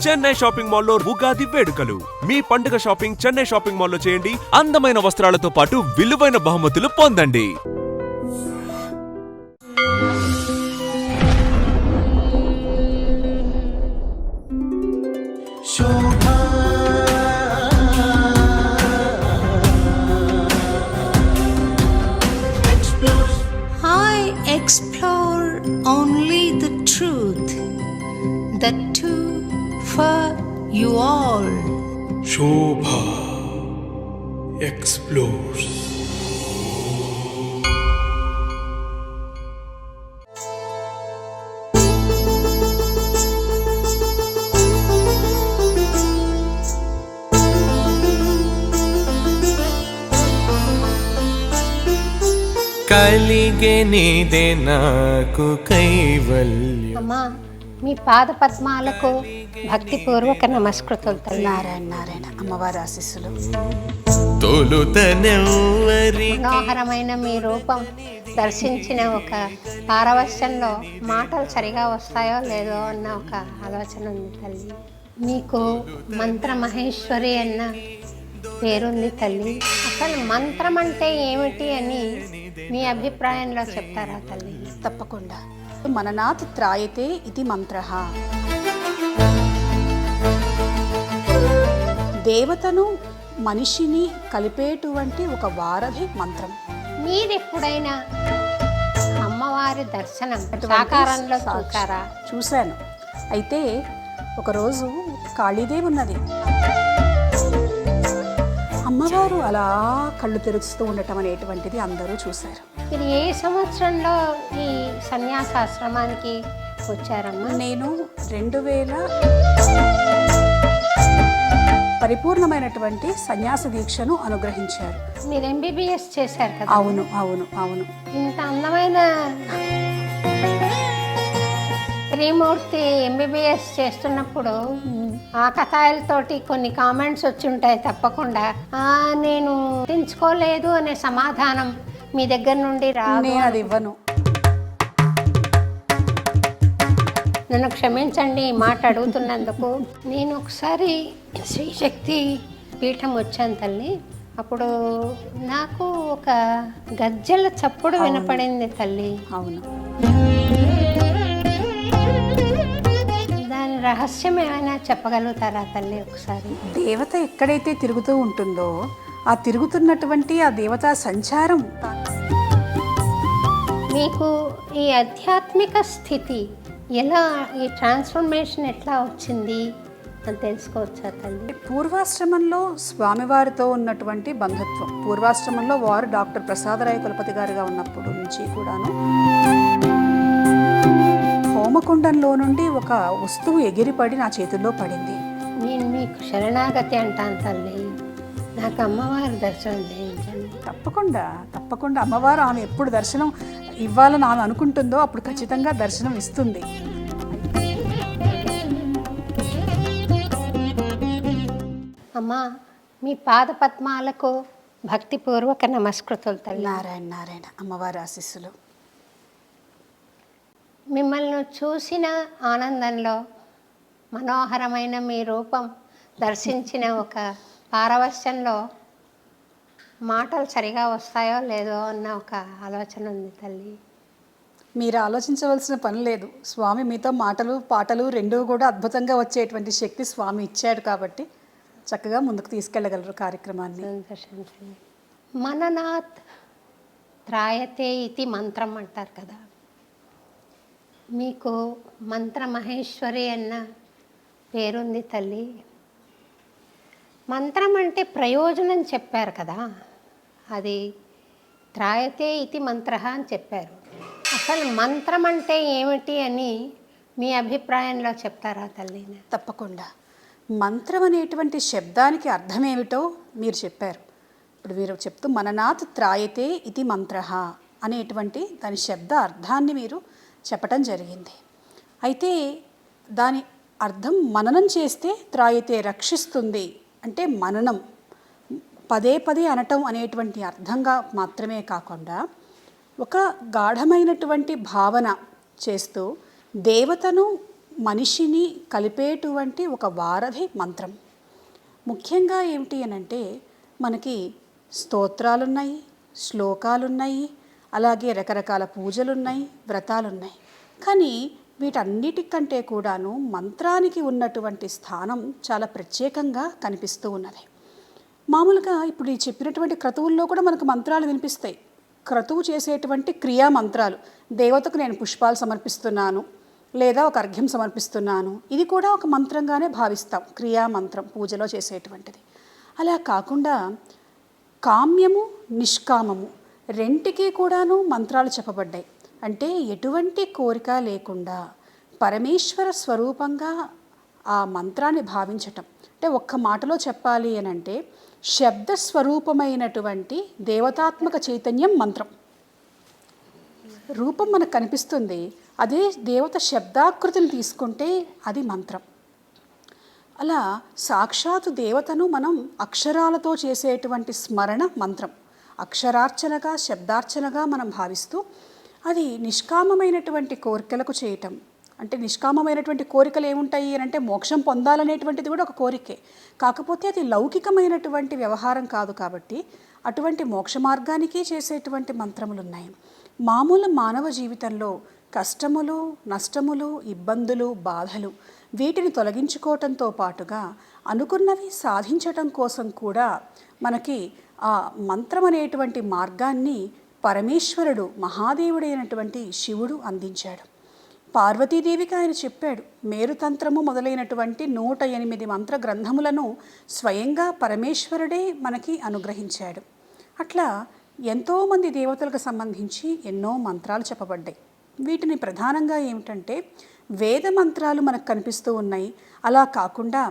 Chennai shopping మాల్లో ఉగాది వేడుకలు. మీ పండుగ షాపింగ్ చెన్నై షాపింగ్ మాల్లో చేయండి. అందమైన వస్త్రాలతో పాటు విలువైన బహుమతులు పొందండి. Explore only the truth, the two for you all. Shobha explores. కలిగే నీదే నాకు కైవల్యం. అమ్మా, మీ పాద పద్మాలకు భక్తిపూర్వక నమస్కృతులు. నారాయణ నారాయణ అమ్మవారి ఆశీస్సులు. తొలుతనెవ్వరి మనోహరమైన మీ రూపం దర్శించిన ఒక పారవశ్యంలో మాటలు సరిగా వస్తాయో లేదో అన్న ఒక ఆలోచన ఉంది తల్లి. మీకు మంత్ర మహేశ్వరి అన్న పేరుంది తల్లి. అసలు మంత్రం అంటే ఏమిటి అని మీ అభిప్రాయంలో చెప్తారా తల్లి? తప్పకుండా. మననాత్ త్రాయతే ఇది మంత్రః. దేవతను మనిషిని కలిపేటువంటి ఒక వారధి మంత్రం. మీరెప్పుడైనా అమ్మవారి దర్శనం సాకారంలో చూసారా? చూశాను. అయితే ఒకరోజు కాళీదేవి ఉన్నది. అమ్మవారు అలా కళ్ళు తెరుస్తూ ఉండటం అనేటువంటిది అందరూ చూశారు. మీరు ఏ సంవత్సరంలో ఈ సన్యాసాశ్రమానికి వచ్చారమ్మా? నేను 2000 పరిపూర్ణమైనటువంటి సన్యాస దీక్షను అనుగ్రహించారు. మీరు ఎంబీబీఎస్ చేశారు కదా? అవును అవును అవును. ఇంత అందమైన త్రిమూర్తి ఎంబీబీఎస్ చేస్తున్నప్పుడు ఆకతాయిలతోటి కొన్ని కామెంట్స్ వచ్చి ఉంటాయి తప్పకుండా. నేను గుర్తించుకోలేదు అనే సమాధానం మీ దగ్గర నుండి నేను అది ఇవ్వను. నన్ను క్షమించండి ఈ మాట అడుగుతున్నందుకు. నేను ఒకసారి శ్రీశక్తి పీఠం వచ్చాను తల్లి. అప్పుడు నాకు ఒక గజ్జల చప్పుడు వినపడింది తల్లి. అవును. దాని రహస్యం ఏమైనా చెప్పగలుగుతారా తల్లి ఒకసారి? దేవత ఎక్కడైతే తిరుగుతూ ఉంటుందో ఆ తిరుగుతున్నటువంటి ఆ దేవతా సంచారం. మీకు ఈ ఆధ్యాత్మిక స్థితి ఎలా, ఈ ట్రాన్స్ఫర్మేషన్ ఎట్లా వచ్చింది అని తెలుసుకోవచ్చా తల్లి? పూర్వాశ్రమంలో స్వామివారితో ఉన్నటువంటి బంధుత్వం. పూర్వాశ్రమంలో వారు డాక్టర్ ప్రసాదరాయ కులపతి గారుగా ఉన్నప్పుడు నుంచి కూడాను హోమకుండంలో నుండి ఒక వస్తువు ఎగిరిపడి నా చేతుల్లో పడింది. నేను మీకు శరణాగతి అంటాను తల్లి. నాకు అమ్మవారి దర్శనం చేయించండి. తప్పకుండా తప్పకుండా. అమ్మవారు ఆమె ఎప్పుడు దర్శనం ఇవ్వాలని ఆమె అనుకుంటుందో అప్పుడు ఖచ్చితంగా దర్శనం ఇస్తుంది. అమ్మా, మీ పాద పద్మాలకు భక్తిపూర్వక నమస్కృతులు తల్లి. నారాయణ నారాయణ అమ్మవారి ఆశీస్సులు. మిమ్మల్ని చూసిన ఆనందంలో మనోహరమైన మీ రూపం దర్శించిన ఒక పారవశ్యంలో మాటలు సరిగా వస్తాయో లేదో అన్న ఒక ఆలోచన ఉంది తల్లి. మీరు ఆలోచించవలసిన పని లేదు. స్వామి మీతో మాటలు పాటలు రెండూ కూడా అద్భుతంగా వచ్చేటువంటి శక్తి స్వామి ఇచ్చాడు కాబట్టి చక్కగా ముందుకు తీసుకెళ్ళగలరు కార్యక్రమాన్ని. సంతోషం. మననాత్ త్రాయతే ఇది మంత్రం అంటారు కదా. మీకు మంత్ర మహేశ్వరి అన్న పేరుంది తల్లి. మంత్రం అంటే ప్రయోజనం చెప్పారు కదా, అది త్రాయతే ఇది మంత్ర అని చెప్పారు. అసలు మంత్రం అంటే ఏమిటి అని మీ అభిప్రాయంలో చెప్తారా తల్లి? తప్పకుండా. మంత్రం అనేటువంటి శబ్దానికి అర్థం ఏమిటో మీరు చెప్పారు. ఇప్పుడు మీరు చెప్తూ మననాత్ త్రాయతే ఇది మంత్ర అనేటువంటి దాని శబ్ద అర్థాన్ని మీరు చెప్పటం జరిగింది. అయితే దాని అర్థం మననం చేస్తే త్రాయతే రక్షిస్తుంది అంటే మననం పదే పదే అనటం అనేటువంటి అర్థంగా మాత్రమే కాకుండా ఒక గాఢమైనటువంటి భావన చేస్తూ దేవతను మనిషిని కలిపేటువంటి ఒక వారధి మంత్రం. ముఖ్యంగా ఏమిటి అనంటే మనకి స్తోత్రాలున్నాయి, శ్లోకాలున్నాయి, అలాగే రకరకాల పూజలున్నాయి, వ్రతాలున్నాయి. కానీ వీటన్నిటికంటే కూడాను మంత్రానికి ఉన్నటువంటి స్థానం చాలా ప్రత్యేకంగా కనిపిస్తూ ఉన్నది. మామూలుగా ఇప్పుడు ఈ చెప్పినటువంటి క్రతువుల్లో కూడా మనకు మంత్రాలు వినిపిస్తాయి. క్రతువు చేసేటువంటి క్రియా మంత్రాలు, దేవతకు నేను పుష్పాలు సమర్పిస్తున్నాను లేదా ఒక అర్ఘ్యం సమర్పిస్తున్నాను, ఇది కూడా ఒక మంత్రంగానే భావిస్తాం, క్రియా మంత్రం పూజలో చేసేటువంటిది. అలా కాకుండా కామ్యము నిష్కామము రెంటికి కూడాను మంత్రాలు చెప్పబడ్డాయి. అంటే ఎటువంటి కోరిక లేకుండా పరమేశ్వర స్వరూపంగా ఆ మంత్రాన్ని భావించటం. అంటే ఒక్క మాటలో చెప్పాలి అని అంటే శబ్ద స్వరూపమైనటువంటి దేవతాత్మక చైతన్యం మంత్రం. రూపం మనకు కనిపిస్తుంది, అదే దేవత శబ్దాకృతిని తీసుకుంటే అది మంత్రం. అలా సాక్షాత్తు దేవతను మనం అక్షరాలతో చేసేటువంటి స్మరణ మంత్రం. అక్షరార్చనగా శబ్దార్చనగా మనం భావిస్తూ అది నిష్కామమైనటువంటి కోరికలకు చేయటం. అంటే నిష్కామమైనటువంటి కోరికలు ఏముంటాయి అని అంటే మోక్షం పొందాలనేటువంటిది కూడా ఒక కోరికే. కాకపోతే అది లౌకికమైనటువంటి వ్యవహారం కాదు కాబట్టి అటువంటి మోక్ష మార్గానికి చేసేటువంటి మంత్రములు ఉన్నాయి. మామూలు మానవ జీవితంలో కష్టములు, నష్టములు, ఇబ్బందులు, బాధలు వీటిని తొలగించుకోవటంతో పాటుగా అనుకున్నవి సాధించటం కోసం కూడా మనకి ఆ మంత్రం అనేటువంటి మార్గాన్ని పరమేశ్వరుడు మహాదేవుడైనటువంటి శివుడు అందించాడు. పార్వతీదేవికి ఆయన చెప్పాడు. మేరుతంత్రము మొదలైనటువంటి 108 మంత్ర గ్రంథములను స్వయంగా పరమేశ్వరుడే మనకి అనుగ్రహించాడు. అట్లా ఎంతోమంది దేవతలకు సంబంధించి ఎన్నో మంత్రాలు చెప్పబడ్డాయి. వీటిని ప్రధానంగా ఏమిటంటే వేద మంత్రాలు మనకు కనిపిస్తూ ఉన్నాయి. అలా కాకుండా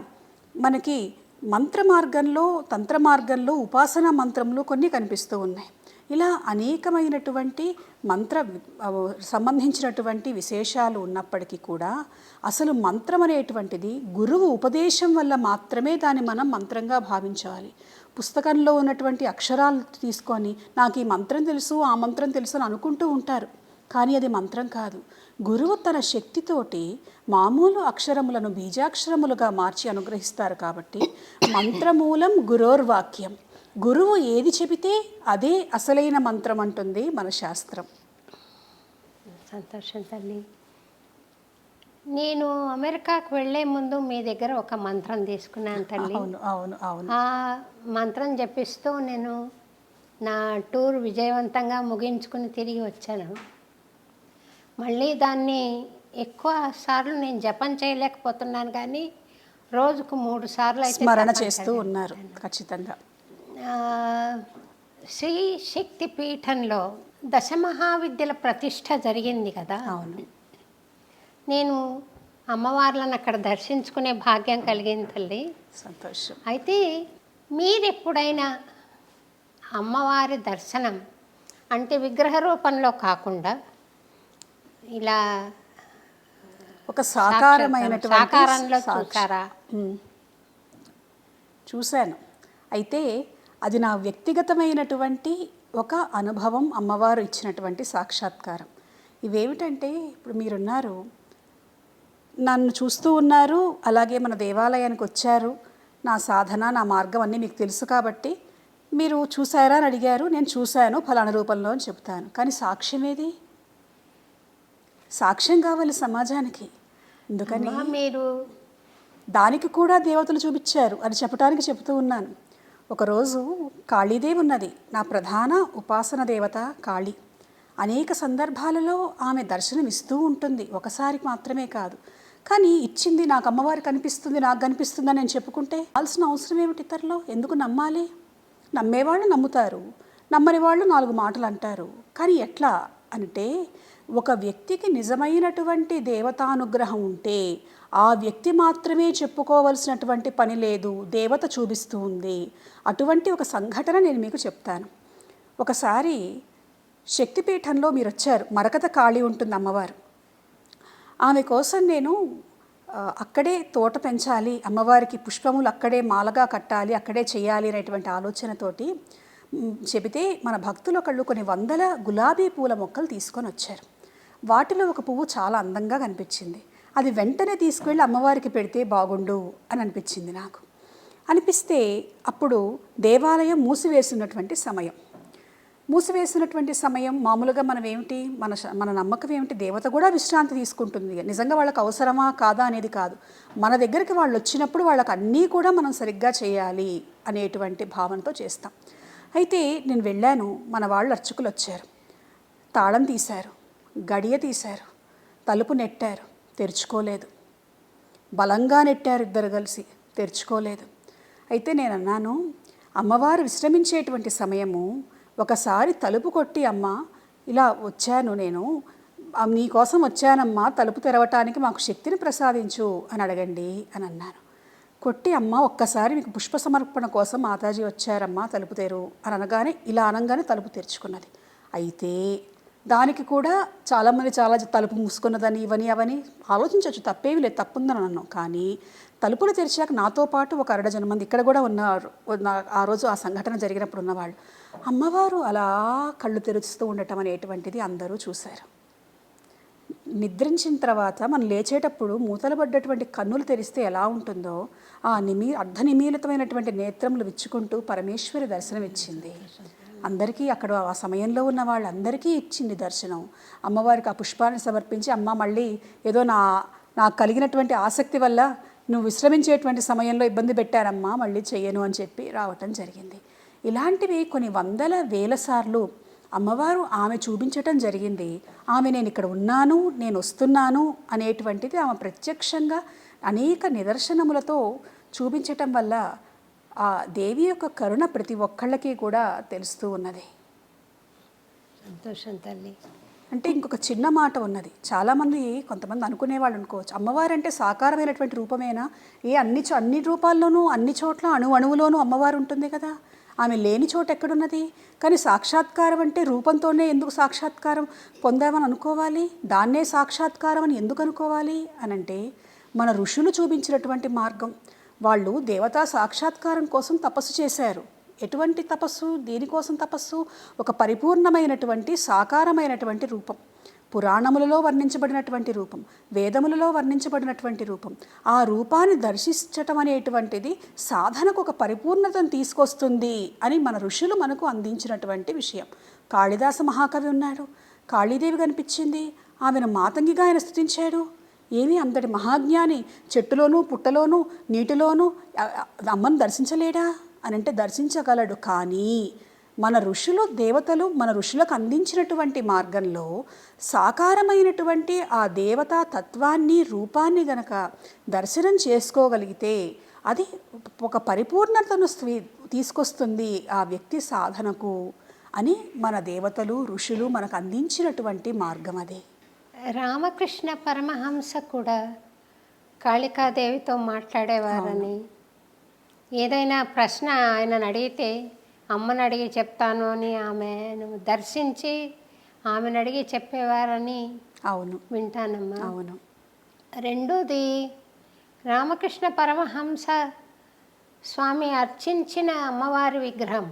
మనకి మంత్ర మార్గంలో, తంత్ర మార్గంలో ఉపాసనా మంత్రములు కొన్ని కనిపిస్తూ ఉన్నాయి. ఇలా అనేకమైనటువంటి మంత్ర సంబంధించినటువంటి విశేషాలు ఉన్నప్పటికీ కూడా అసలు మంత్రం అనేటువంటిది గురువు ఉపదేశం వల్ల మాత్రమే దాన్ని మనం మంత్రంగా భావించాలి. పుస్తకంలో ఉన్నటువంటి అక్షరాలు తీసుకొని నాకు ఈ మంత్రం తెలుసు, ఆ మంత్రం తెలుసు అని అనుకుంటూ ఉంటారు. కానీ అది మంత్రం కాదు. గురువు తన శక్తితోటి మామూలు అక్షరములను బీజాక్షరములుగా మార్చి అనుగ్రహిస్తారు. కాబట్టి మంత్రమూలం గురోర్వాక్యం. గురువు ఏది చెబితే అదే అసలైన మంత్రం అంటుంది మన శాస్త్రం. సంతోషం తల్లి. నేను అమెరికాకు వెళ్ళే ముందు మీ దగ్గర ఒక మంత్రం తీసుకున్నాను తల్లి. అవును అవును అవును. ఆ మంత్రం జపిస్తూ నేను నా టూర్ విజయవంతంగా ముగించుకుని తిరిగి వచ్చాను. మళ్ళీ దాన్ని ఎక్కువ సార్లు నేను జపం చేయలేకపోతున్నాను, కానీ రోజుకు 3 సార్లు అయితే స్మరణ చేస్తూ ఉన్నారు. ఖచ్చితంగా శ్రీ శక్తి పీఠంలో దశమహావిద్యల ప్రతిష్ట జరిగింది కదా. అవును. నేను అమ్మవార్లను అక్కడ దర్శించుకునే భాగ్యం కలిగింది తల్లి. సంతోషం. అయితే మీరెప్పుడైనా అమ్మవారి దర్శనం అంటే విగ్రహ రూపంలో కాకుండా ఇలా ఒక సాకారమైనటువంటి సాకారంలో చూసారా? చూశాను. అయితే అది నా వ్యక్తిగతమైనటువంటి ఒక అనుభవం, అమ్మవారు ఇచ్చినటువంటి సాక్షాత్కారం. ఇవేమిటంటే ఇప్పుడు మీరున్నారు, నన్ను చూస్తూ ఉన్నారు, అలాగే మన దేవాలయానికి వచ్చారు, నా సాధన నా మార్గం అన్నీ మీకు తెలుసు కాబట్టి మీరు చూసారా అని అడిగారు. నేను చూశాను ఫలానా రూపంలో అని చెప్తాను. కానీ సాక్ష్యం ఏది? సాక్ష్యం కావాలి సమాజానికి. అందుకని మీరు దానికి కూడా దేవతలు చూపించారు అని చెప్పడానికి చెబుతూ ఉన్నాను. ఒకరోజు కాళీదేవి ఉన్నది, నా ప్రధాన ఉపాసన దేవత కాళీ. అనేక సందర్భాలలో ఆమె దర్శనం ఇస్తూ ఉంటుంది, ఒకసారి మాత్రమే కాదు. కానీ ఇచ్చింది నాకు అమ్మవారు కనిపిస్తుంది, నాకు కనిపిస్తుందని నేను చెప్పుకుంటే కావాల్సిన అవసరం ఏమిటి? ఇతరులో ఎందుకు నమ్మాలి? నమ్మేవాళ్ళు నమ్ముతారు, నమ్మని వాళ్ళు 4 మాటలు అంటారు. కానీ ఎట్లా అంటే ఒక వ్యక్తికి నిజమైనటువంటి దేవతానుగ్రహం ఉంటే ఆ వ్యక్తి మాత్రమే చెప్పుకోవలసినటువంటి పని లేదు, దేవత చూపిస్తూ ఉంది. అటువంటి ఒక సంఘటన నేను మీకు చెప్తాను. ఒకసారి శక్తిపీఠంలో మీరు వచ్చారు, మరకత కాళీ ఉంటుంది అమ్మవారు. ఆమె కోసం నేను అక్కడే తోట పెంచాలి, అమ్మవారికి పుష్పములు అక్కడే మాలగా కట్టాలి, అక్కడే చేయాలి అనేటువంటి ఆలోచనతోటి చెబితే మన భక్తులు ఒకళ్ళు కొన్ని 100 గులాబీ పూల మొక్కలు తీసుకొని వచ్చారు. వాటిలో ఒక పువ్వు చాలా అందంగా కనిపించింది. అది వెంటనే తీసుకువెళ్ళి అమ్మవారికి పెడితే బాగుండు అని అనిపించింది నాకు. అనిపిస్తే అప్పుడు దేవాలయం మూసివేసినటువంటి సమయం. మామూలుగా మనం ఏమిటి, మన నమ్మకం ఏమిటి, దేవత కూడా విశ్రాంతి తీసుకుంటుంది, నిజంగా వాళ్ళకి అవసరమా కాదా అనేది కాదు, మన దగ్గరికి వాళ్ళు వచ్చినప్పుడు వాళ్ళకి అన్నీ కూడా మనం సరిగ్గా చేయాలి అనేటువంటి భావనతో చేస్తాం. అయితే నేను వెళ్ళాను, మన వాళ్ళు అర్చకులు వచ్చారు, తాళం తీశారు, గడియ తీశారు, తలుపు నెట్టారు, తెరుచుకోలేదు. బలంగా నెట్టారు ఇద్దరు కలిసి, తెరుచుకోలేదు. అయితే నేను అన్నాను, అమ్మవారు విశ్రమించేటువంటి సమయము, ఒకసారి తలుపు కొట్టి, అమ్మ ఇలా వచ్చాను నేను, నీకోసం వచ్చానమ్మా, తలుపు తెరవటానికి మాకు శక్తిని ప్రసాదించు అని అడగండి అని అన్నాను. కొట్టి, అమ్మ ఒక్కసారి మీకు పుష్ప సమర్పణ కోసం మాతాజీ వచ్చారమ్మా, తలుపు తెరు అని అనగానే, ఇలా అనగానే తలుపు తెరుచుకున్నది. అయితే దానికి కూడా చాలామంది చాలా తలుపు మూసుకున్నదని ఇవని అవని ఆలోచించవచ్చు, తప్పేవి లేదు, తప్పుందని అన్నాను. కానీ తలుపులు తెరిచాక నాతో పాటు ఒక 60 మంది ఇక్కడ కూడా ఉన్నారు, ఆ రోజు ఆ సంఘటన జరిగినప్పుడు ఉన్నవాళ్ళు. అమ్మవారు అలా కళ్ళు తెరుస్తూ ఉండటం అనేటువంటిది అందరూ చూశారు. నిద్రించిన తర్వాత మనం లేచేటప్పుడు మూతలు పడ్డటువంటి కన్నులు తెరిస్తే ఎలా ఉంటుందో, ఆ అర్ధనిమీలితమైనటువంటి నేత్రములు విచ్చుకుంటూ పరమేశ్వరి దర్శనం ఇచ్చింది అందరికీ. అక్కడ ఆ సమయంలో ఉన్న వాళ్ళందరికీ ఇచ్చింది దర్శనం. అమ్మవారికి ఆ పుష్పాన్ని సమర్పించి, అమ్మ మళ్ళీ ఏదో నాకు కలిగినటువంటి ఆసక్తి వల్ల నువ్వు విశ్రమించేటువంటి సమయంలో ఇబ్బంది పెట్టారమ్మా, మళ్ళీ చెయ్యను అని చెప్పి రావటం జరిగింది. ఇలాంటివి కొన్ని వందల వేల సార్లు అమ్మవారు ఆమె చూపించటం జరిగింది. ఆమె నేను ఇక్కడ ఉన్నాను, నేను వస్తున్నాను అనేటువంటిది ఆమె ప్రత్యక్షంగా అనేక నిదర్శనములతో చూపించటం వల్ల ఆ దేవి యొక్క కరుణ ప్రతి ఒక్కళ్ళకి కూడా తెలుస్తూ ఉన్నది. సంతోషం తల్లి. అంటే ఇంకొక చిన్న మాట ఉన్నది, చాలామంది కొంతమంది అనుకునే వాళ్ళు అనుకోవచ్చు, అమ్మవారంటే సాకారమైనటువంటి రూపమేనా, అన్ని రూపాల్లోనూ అన్ని చోట్ల అణువులోనూ అమ్మవారు ఉంటుంది కదా, ఆమె లేని చోట ఎక్కడున్నది? కానీ సాక్షాత్కారం అంటే రూపంతోనే ఎందుకు సాక్షాత్కారం పొందామని అనుకోవాలి, దాన్నే సాక్షాత్కారం అని ఎందుకు అనుకోవాలి అనంటే, మన ఋషులు చూపించినటువంటి మార్గం. వాళ్ళు దేవతా సాక్షాత్కారం కోసం తపస్సు చేశారు. ఎటువంటి తపస్సు, దేనికోసం తపస్సు? ఒక పరిపూర్ణమైనటువంటి సాకారమైనటువంటి రూపం, పురాణములలో వర్ణించబడినటువంటి రూపం, వేదములలో వర్ణించబడినటువంటి రూపం. ఆ రూపాన్ని దర్శించటం అనేటువంటిది సాధనకు ఒక పరిపూర్ణతను తీసుకొస్తుంది అని మన ఋషులు మనకు అందించినటువంటి విషయం. కాళిదాస మహాకవి ఉన్నాడు, కాళీదేవి కనిపించింది, ఆమెను మాతంగిగా ఆయన స్తుతించాడు. ఏమీ అంతటి మహాజ్ఞాని చెట్టులోనూ పుట్టలోనూ నీటిలోనూ అమ్మను దర్శించలేడా అని అంటే దర్శించగలడు. కానీ మన ఋషులు, దేవతలు మన ఋషులకు అందించినటువంటి మార్గంలో సాకారమైనటువంటి ఆ దేవతా తత్వాన్ని, రూపాన్ని గనక దర్శనం చేసుకోగలిగితే అది ఒక పరిపూర్ణతను తీసుకొస్తుంది ఆ వ్యక్తి సాధనకు అని మన దేవతలు, ఋషులు మనకు అందించినటువంటి మార్గం అది. రామకృష్ణ పరమహంస కూడా కాళికాదేవితో మాట్లాడేవారని, ఏదైనా ప్రశ్న ఆయనను అడిగితే అమ్మని అడిగి చెప్తాను అని ఆమెను దర్శించి ఆమెను అడిగి చెప్పేవారని అవును వింటానమ్మా. అవును. రెండోది, రామకృష్ణ పరమహంస స్వామి అర్చించిన అమ్మవారి విగ్రహం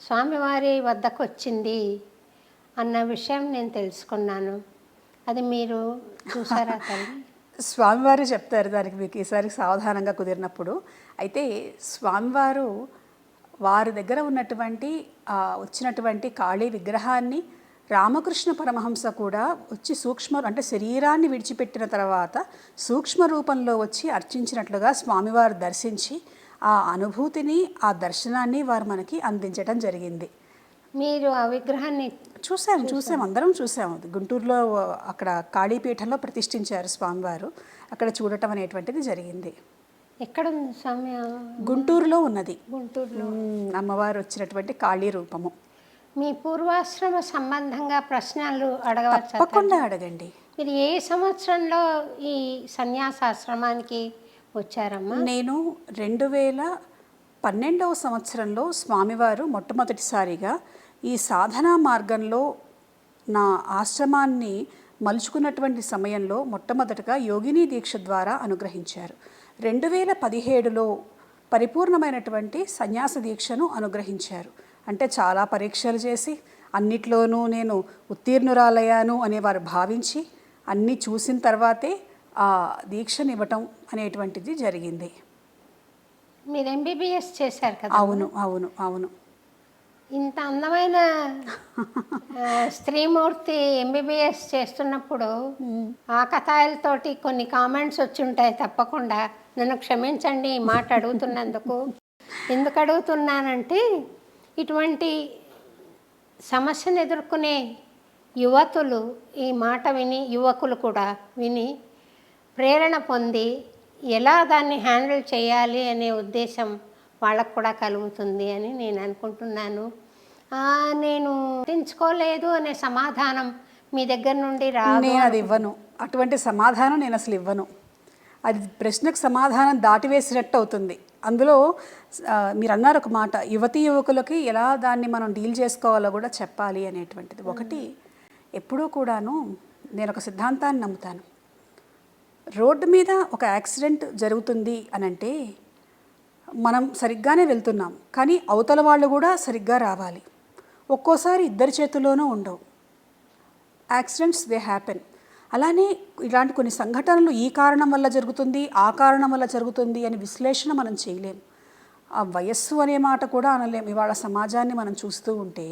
స్వామివారి వద్దకు వచ్చింది అన్న విషయం నేను తెలుసుకున్నాను. అది మీరు చూసారా తల్లి? స్వామివారు చెప్తారు దానికి, మీకు ఈసారి సావధానంగా కుదిరినప్పుడు. అయితే స్వామివారు వారి దగ్గర ఉన్నటువంటి వచ్చినటువంటి కాళీ విగ్రహాన్ని రామకృష్ణ పరమహంస కూడా వచ్చి అంటే శరీరాన్ని విడిచిపెట్టిన తర్వాత సూక్ష్మ రూపంలో వచ్చి అర్చించినట్లుగా స్వామివారు దర్శించి ఆ అనుభూతిని, ఆ దర్శనాన్ని వారు మనకి అందించడం జరిగింది. మీరు ఆ విగ్రహాన్ని చూసాం, అందరం చూసాము. గుంటూరులో అక్కడ కాళీపీఠంలో ప్రతిష్ఠించారు స్వామివారు, అక్కడ చూడటం అనేటువంటిది జరిగింది. ఎక్కడుంది స్వామి? గుంటూరులో ఉన్నది. గుంటూరులో అమ్మవారు వచ్చినటువంటి కాళీ రూపము. మీ పూర్వాశ్రమ సంబంధంగా ప్రశ్నలు అడగవచ్చు? తప్పకుండా అడగండి. మీరు ఏ సంవత్సరంలో ఈ సన్యాసాశ్రమానికి వచ్చారమ్మా? నేను 2012వ సంవత్సరంలో స్వామివారు మొట్టమొదటిసారిగా ఈ సాధనా మార్గంలో నా ఆశ్రమాన్ని మలుచుకున్నటువంటి సమయంలో మొట్టమొదటగా యోగిని దీక్ష ద్వారా అనుగ్రహించారు. 2017లో పరిపూర్ణమైనటువంటి సన్యాస దీక్షను అనుగ్రహించారు. అంటే చాలా పరీక్షలు చేసి అన్నిట్లోనూ నేను ఉత్తీర్ణురాలయ్యాను అనే వారు భావించి అన్నీ చూసిన తర్వాతే ఆ దీక్షనివ్వటం అనేటువంటిది జరిగింది. మీరు ఎంబీబీఎస్ చేశారు కదా. అవును అవును అవును. ఇంత అందమైన స్త్రీమూర్తి ఎంబీబీఎస్ చేస్తున్నప్పుడు ఆకతాయిలతోటి కొన్ని కామెంట్స్ వచ్చి ఉంటాయి తప్పకుండా. నన్ను క్షమించండి ఈ మాట అడుగుతున్నందుకు. ఎందుకు అడుగుతున్నానంటే, ఇటువంటి సమస్యను ఎదుర్కొనే యువతులు ఈ మాట విని, యువకులు కూడా విని ప్రేరణ పొంది ఎలా దాన్ని హ్యాండిల్ చేయాలి అనే ఉద్దేశం వాళ్ళకు కూడా కలుగుతుంది అని నేను అనుకుంటున్నాను. నేను గుర్తించుకోలేదు అనే సమాధానం మీ దగ్గర నుండి నేను అది ఇవ్వను. అటువంటి సమాధానం నేను అసలు ఇవ్వను. అది ప్రశ్నకు సమాధానం దాటివేసినట్టు అవుతుంది. అందులో మీరు అన్నారు ఒక మాట, యువతీ యువకులకి ఎలా దాన్ని మనం డీల్ చేసుకోవాలో కూడా చెప్పాలి అనేటువంటిది. ఒకటి, ఎప్పుడూ కూడాను నేను ఒక సిద్ధాంతాన్ని నమ్ముతాను. రోడ్డు మీద ఒక యాక్సిడెంట్ జరుగుతుంది అనంటే మనం సరిగ్గానే వెళ్తున్నాం, కానీ అవతల వాళ్ళు కూడా సరిగ్గా రావాలి. ఒక్కోసారి ఇద్దరి చేతుల్లోనూ ఉండవు. Accidents they happen. అలానే ఇలాంటి కొన్ని సంఘటనలు ఈ కారణం వల్ల జరుగుతుంది, ఆ కారణం వల్ల జరుగుతుంది అని విశ్లేషణ మనం చేయలేం. ఆ వయస్సు అనే మాట కూడా అనలేం. ఇవాళ సమాజాన్ని మనం చూస్తూ ఉంటే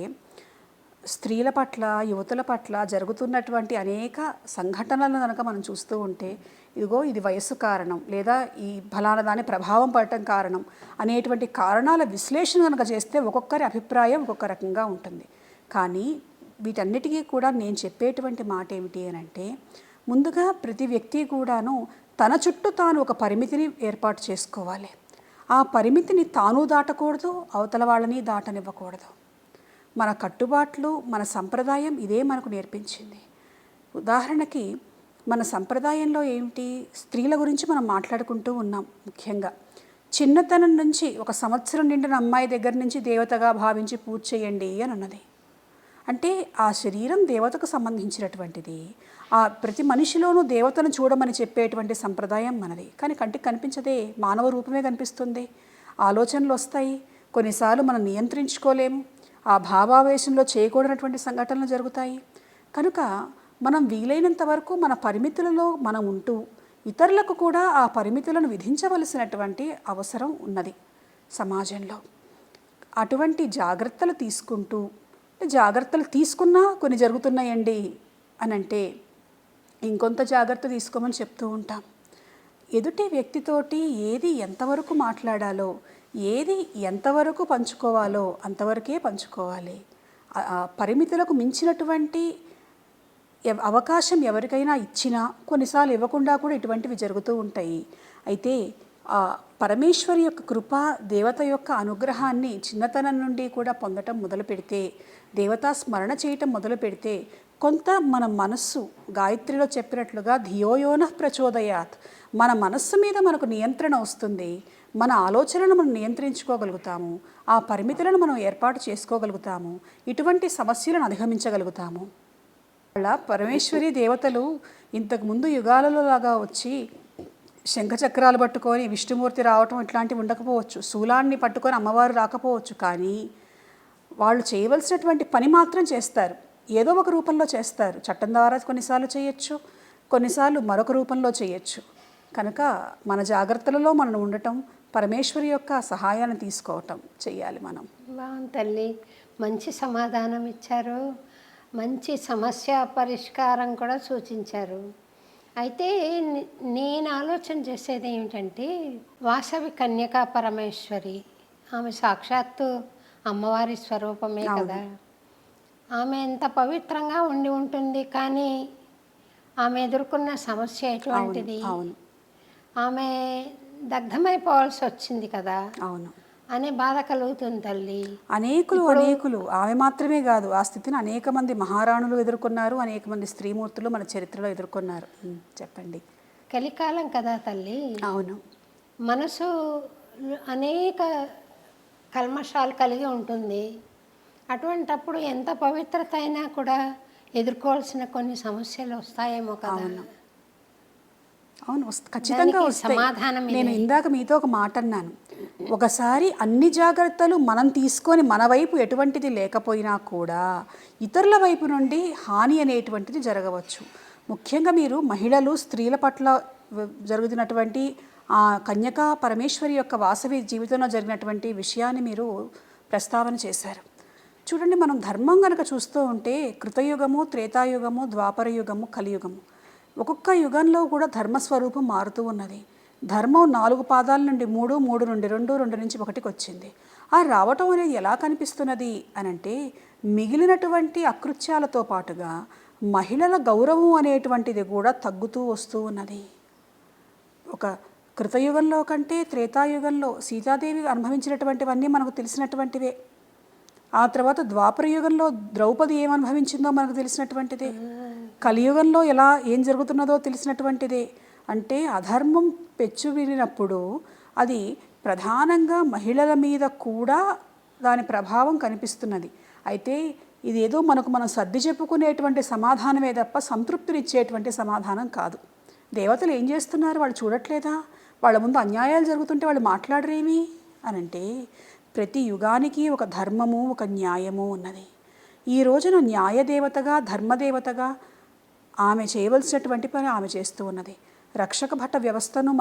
స్త్రీల పట్ల, యువతుల పట్ల జరుగుతున్నటువంటి అనేక సంఘటనలను కనుక మనం చూస్తూ ఉంటే, ఇదిగో ఇది వయస్సు కారణం, లేదా ఈ ఫలానా దాని ప్రభావం పడటం కారణం అనేటువంటి కారణాల విశ్లేషణ కనుక చేస్తే ఒక్కొక్కరి అభిప్రాయం ఒక్కొక్క రకంగా ఉంటుంది. కానీ వీటన్నిటికీ కూడా నేను చెప్పేటువంటి మాట ఏమిటి అని అంటే, ముందుగా ప్రతి వ్యక్తి కూడాను తన చుట్టూ తాను ఒక పరిమితిని ఏర్పాటు చేసుకోవాలి. ఆ పరిమితిని తాను దాటకూడదు, అవతల వాళ్ళని దాటనివ్వకూడదు. మన కట్టుబాట్లు, మన సంప్రదాయం ఇదే మనకు నేర్పించింది. ఉదాహరణకి మన సంప్రదాయంలో ఏమిటి, స్త్రీల గురించి మనం మాట్లాడుకుంటూ ఉన్నాం. ముఖ్యంగా చిన్నతనం నుంచి, ఒక సంవత్సరం నిండిన అమ్మాయి దగ్గర నుంచి దేవతగా భావించి పూజ చేయండి అని ఉన్నది. అంటే ఆ శరీరం దేవతకు సంబంధించినటువంటిది. ఆ ప్రతి మనిషిలోనూ దేవతను చూడమని చెప్పేటువంటి సంప్రదాయం మనది. కానీ కంటికి కనిపించదే, మానవ రూపమే కనిపిస్తుంది. ఆలోచనలు వస్తాయి, కొన్నిసార్లు మనం నియంత్రించుకోలేము. ఆ భావావేశంలో చేయకూడనటువంటి సంఘటనలు జరుగుతాయి. కనుక మనం వీలైనంత వరకు మన పరిమితులలో మనం ఉంటూ ఇతరులకు కూడా ఆ పరిమితులను విధించవలసినటువంటి అవసరం ఉన్నది సమాజంలో. అటువంటి జాగ్రత్తలు తీసుకుంటూ, జాగ్రత్తలు తీసుకున్నా కొన్ని జరుగుతున్నాయండి అని అంటే ఇంకొంత జాగ్రత్త తీసుకోమని చెప్తూ ఉంటాం. ఎదుటి వ్యక్తితోటి ఏది ఎంతవరకు మాట్లాడాలో, ఏది ఎంతవరకు పంచుకోవాలో అంతవరకే పంచుకోవాలి. పరిమితులకు మించినటువంటి అవకాశం ఎవరికైనా ఇచ్చినా కొన్నిసార్లు ఇవ్వకుండా కూడా ఇటువంటివి జరుగుతూ ఉంటాయి. అయితే పరమేశ్వరి యొక్క కృప, దేవత యొక్క అనుగ్రహాన్ని చిన్నతనం నుండి కూడా పొందటం మొదలు పెడితే, దేవతా స్మరణ చేయటం మొదలు పెడితే, కొంత మన మనస్సు, గాయత్రిలో చెప్పినట్లుగా ధియోయోనః ప్రచోదయాత్, మన మనస్సు మీద మనకు నియంత్రణ వస్తుంది. మన ఆలోచనను మనం నియంత్రించుకోగలుగుతాము. ఆ పరిమితులను మనం ఏర్పాటు చేసుకోగలుగుతాము. ఇటువంటి సమస్యలను అధిగమించగలుగుతాము. అలా పరమేశ్వరి దేవతలు ఇంతకుముందు యుగాలలో లాగా వచ్చి శంఖచక్రాలు పట్టుకొని విష్ణుమూర్తి రావటం ఇట్లాంటివి ఉండకపోవచ్చు, శూలాన్ని పట్టుకొని అమ్మవారు రాకపోవచ్చు. కానీ వాళ్ళు చేయవలసినటువంటి పని మాత్రం చేస్తారు. ఏదో ఒక రూపంలో చేస్తారు. చట్టం ద్వారా కొన్నిసార్లు చేయొచ్చు, కొన్నిసార్లు మరొక రూపంలో చేయొచ్చు. కనుక మన జాగ్రత్తలలో మనం ఉండటం, పరమేశ్వరి యొక్క సహాయాన్ని తీసుకోవటం చెయ్యాలి మనం. బాగుంది తల్లి, మంచి సమాధానం ఇచ్చారు, మంచి సమస్య పరిష్కారం కూడా సూచించారు. అయితే నేను ఆలోచన చేసేది ఏమిటంటే, వాసవి కన్యకా పరమేశ్వరి, ఆమె సాక్షాత్తు అమ్మవారి స్వరూపమే కదా. ఆమె ఎంత పవిత్రంగా ఉండి ఉంటుంది, కానీ ఆమె ఎదుర్కొన్న సమస్య ఎటువంటిది, ఆమె దగ్ధమైపోవాల్సి వచ్చింది కదా. అవును, అనే బాధ కలుగుతుంది తల్లి. అనేకులు ఆమె మాత్రమే కాదు, ఆ స్థితిని అనేక మంది మహారాణులు ఎదుర్కొన్నారు, అనేక మంది స్త్రీమూర్తులు మన చరిత్రలో ఎదుర్కొన్నారు. చెప్పండి. కలికాలం కదా తల్లి. అవును, మనసు అనేక కల్మషాలు కలిగి ఉంటుంది. అటువంటప్పుడు ఎంత పవిత్రత అయినా కూడా ఎదుర్కోవాల్సిన కొన్ని సమస్యలు వస్తాయేమో కదా. అవును, ఖచ్చితంగా వస్తాయి. నేను ఇందాక మీతో ఒక మాట అన్నాను, ఒకసారి అన్ని జాగ్రత్తలు మనం తీసుకొని మన వైపు ఎటువంటిది లేకపోయినా కూడా ఇతరుల వైపు నుండి హాని అనేటువంటిది జరగవచ్చు. ముఖ్యంగా మీరు మహిళలు, స్త్రీల పట్ల జరుగుతున్నటువంటి ఆ కన్యకా పరమేశ్వరి యొక్క వాసవి జీవితంలో జరిగినటువంటి విషయాన్ని మీరు ప్రస్తావన చేశారు. చూడండి, మనం ధర్మం కనుక చూస్తూ ఉంటే కృతయుగము, త్రేతాయుగము, ద్వాపర యుగము, కలియుగము, ఒక్కొక్క యుగంలో కూడా ధర్మస్వరూపం మారుతూ ఉన్నది. ధర్మం 4 పాదాల నుండి 3, 3 నుండి 2, 2 నుంచి 1కి వచ్చింది. ఆ రావటం అనేది ఎలా కనిపిస్తున్నది అని అంటే, మిగిలినటువంటి అకృత్యాలతో పాటుగా మహిళల గౌరవం అనేటువంటిది కూడా తగ్గుతూ వస్తూ ఉన్నది. ఒక కృతయుగంలో కంటే త్రేతాయుగంలో సీతాదేవి అనుభవించినటువంటివన్నీ మనకు తెలిసినటువంటివే. ఆ తర్వాత ద్వాపర యుగంలో ద్రౌపది ఏమనుభవించిందో మనకు తెలిసినటువంటిదే. కలియుగంలో ఏం జరుగుతున్నదో తెలిసినటువంటిదే. అంటే అధర్మం పెచ్చువిరినప్పుడు అది ప్రధానంగా మహిళల మీద కూడా దాని ప్రభావం కనిపిస్తున్నది. అయితే ఇదేదో మనం సర్ది చెప్పుకునేటువంటి సమాధానమే తప్ప సంతృప్తినిచ్చేటువంటి సమాధానం కాదు. దేవతలు ఏం చేస్తున్నారు? వాళ్ళు చూడట్లేదా? వాళ్ళ ముందు అన్యాయాలు జరుగుతుంటే వాళ్ళు మాట్లాడరేమి అని అంటే, ప్రతి యుగానికి ఒక ధర్మము, ఒక న్యాయము ఉన్నది. ఈ రోజున న్యాయదేవతగా, ధర్మదేవతగా ఆమె చేయవలసినటువంటి పని ఆమె చేస్తూ ఉన్నది. రక్షక భట వ్యవస్థను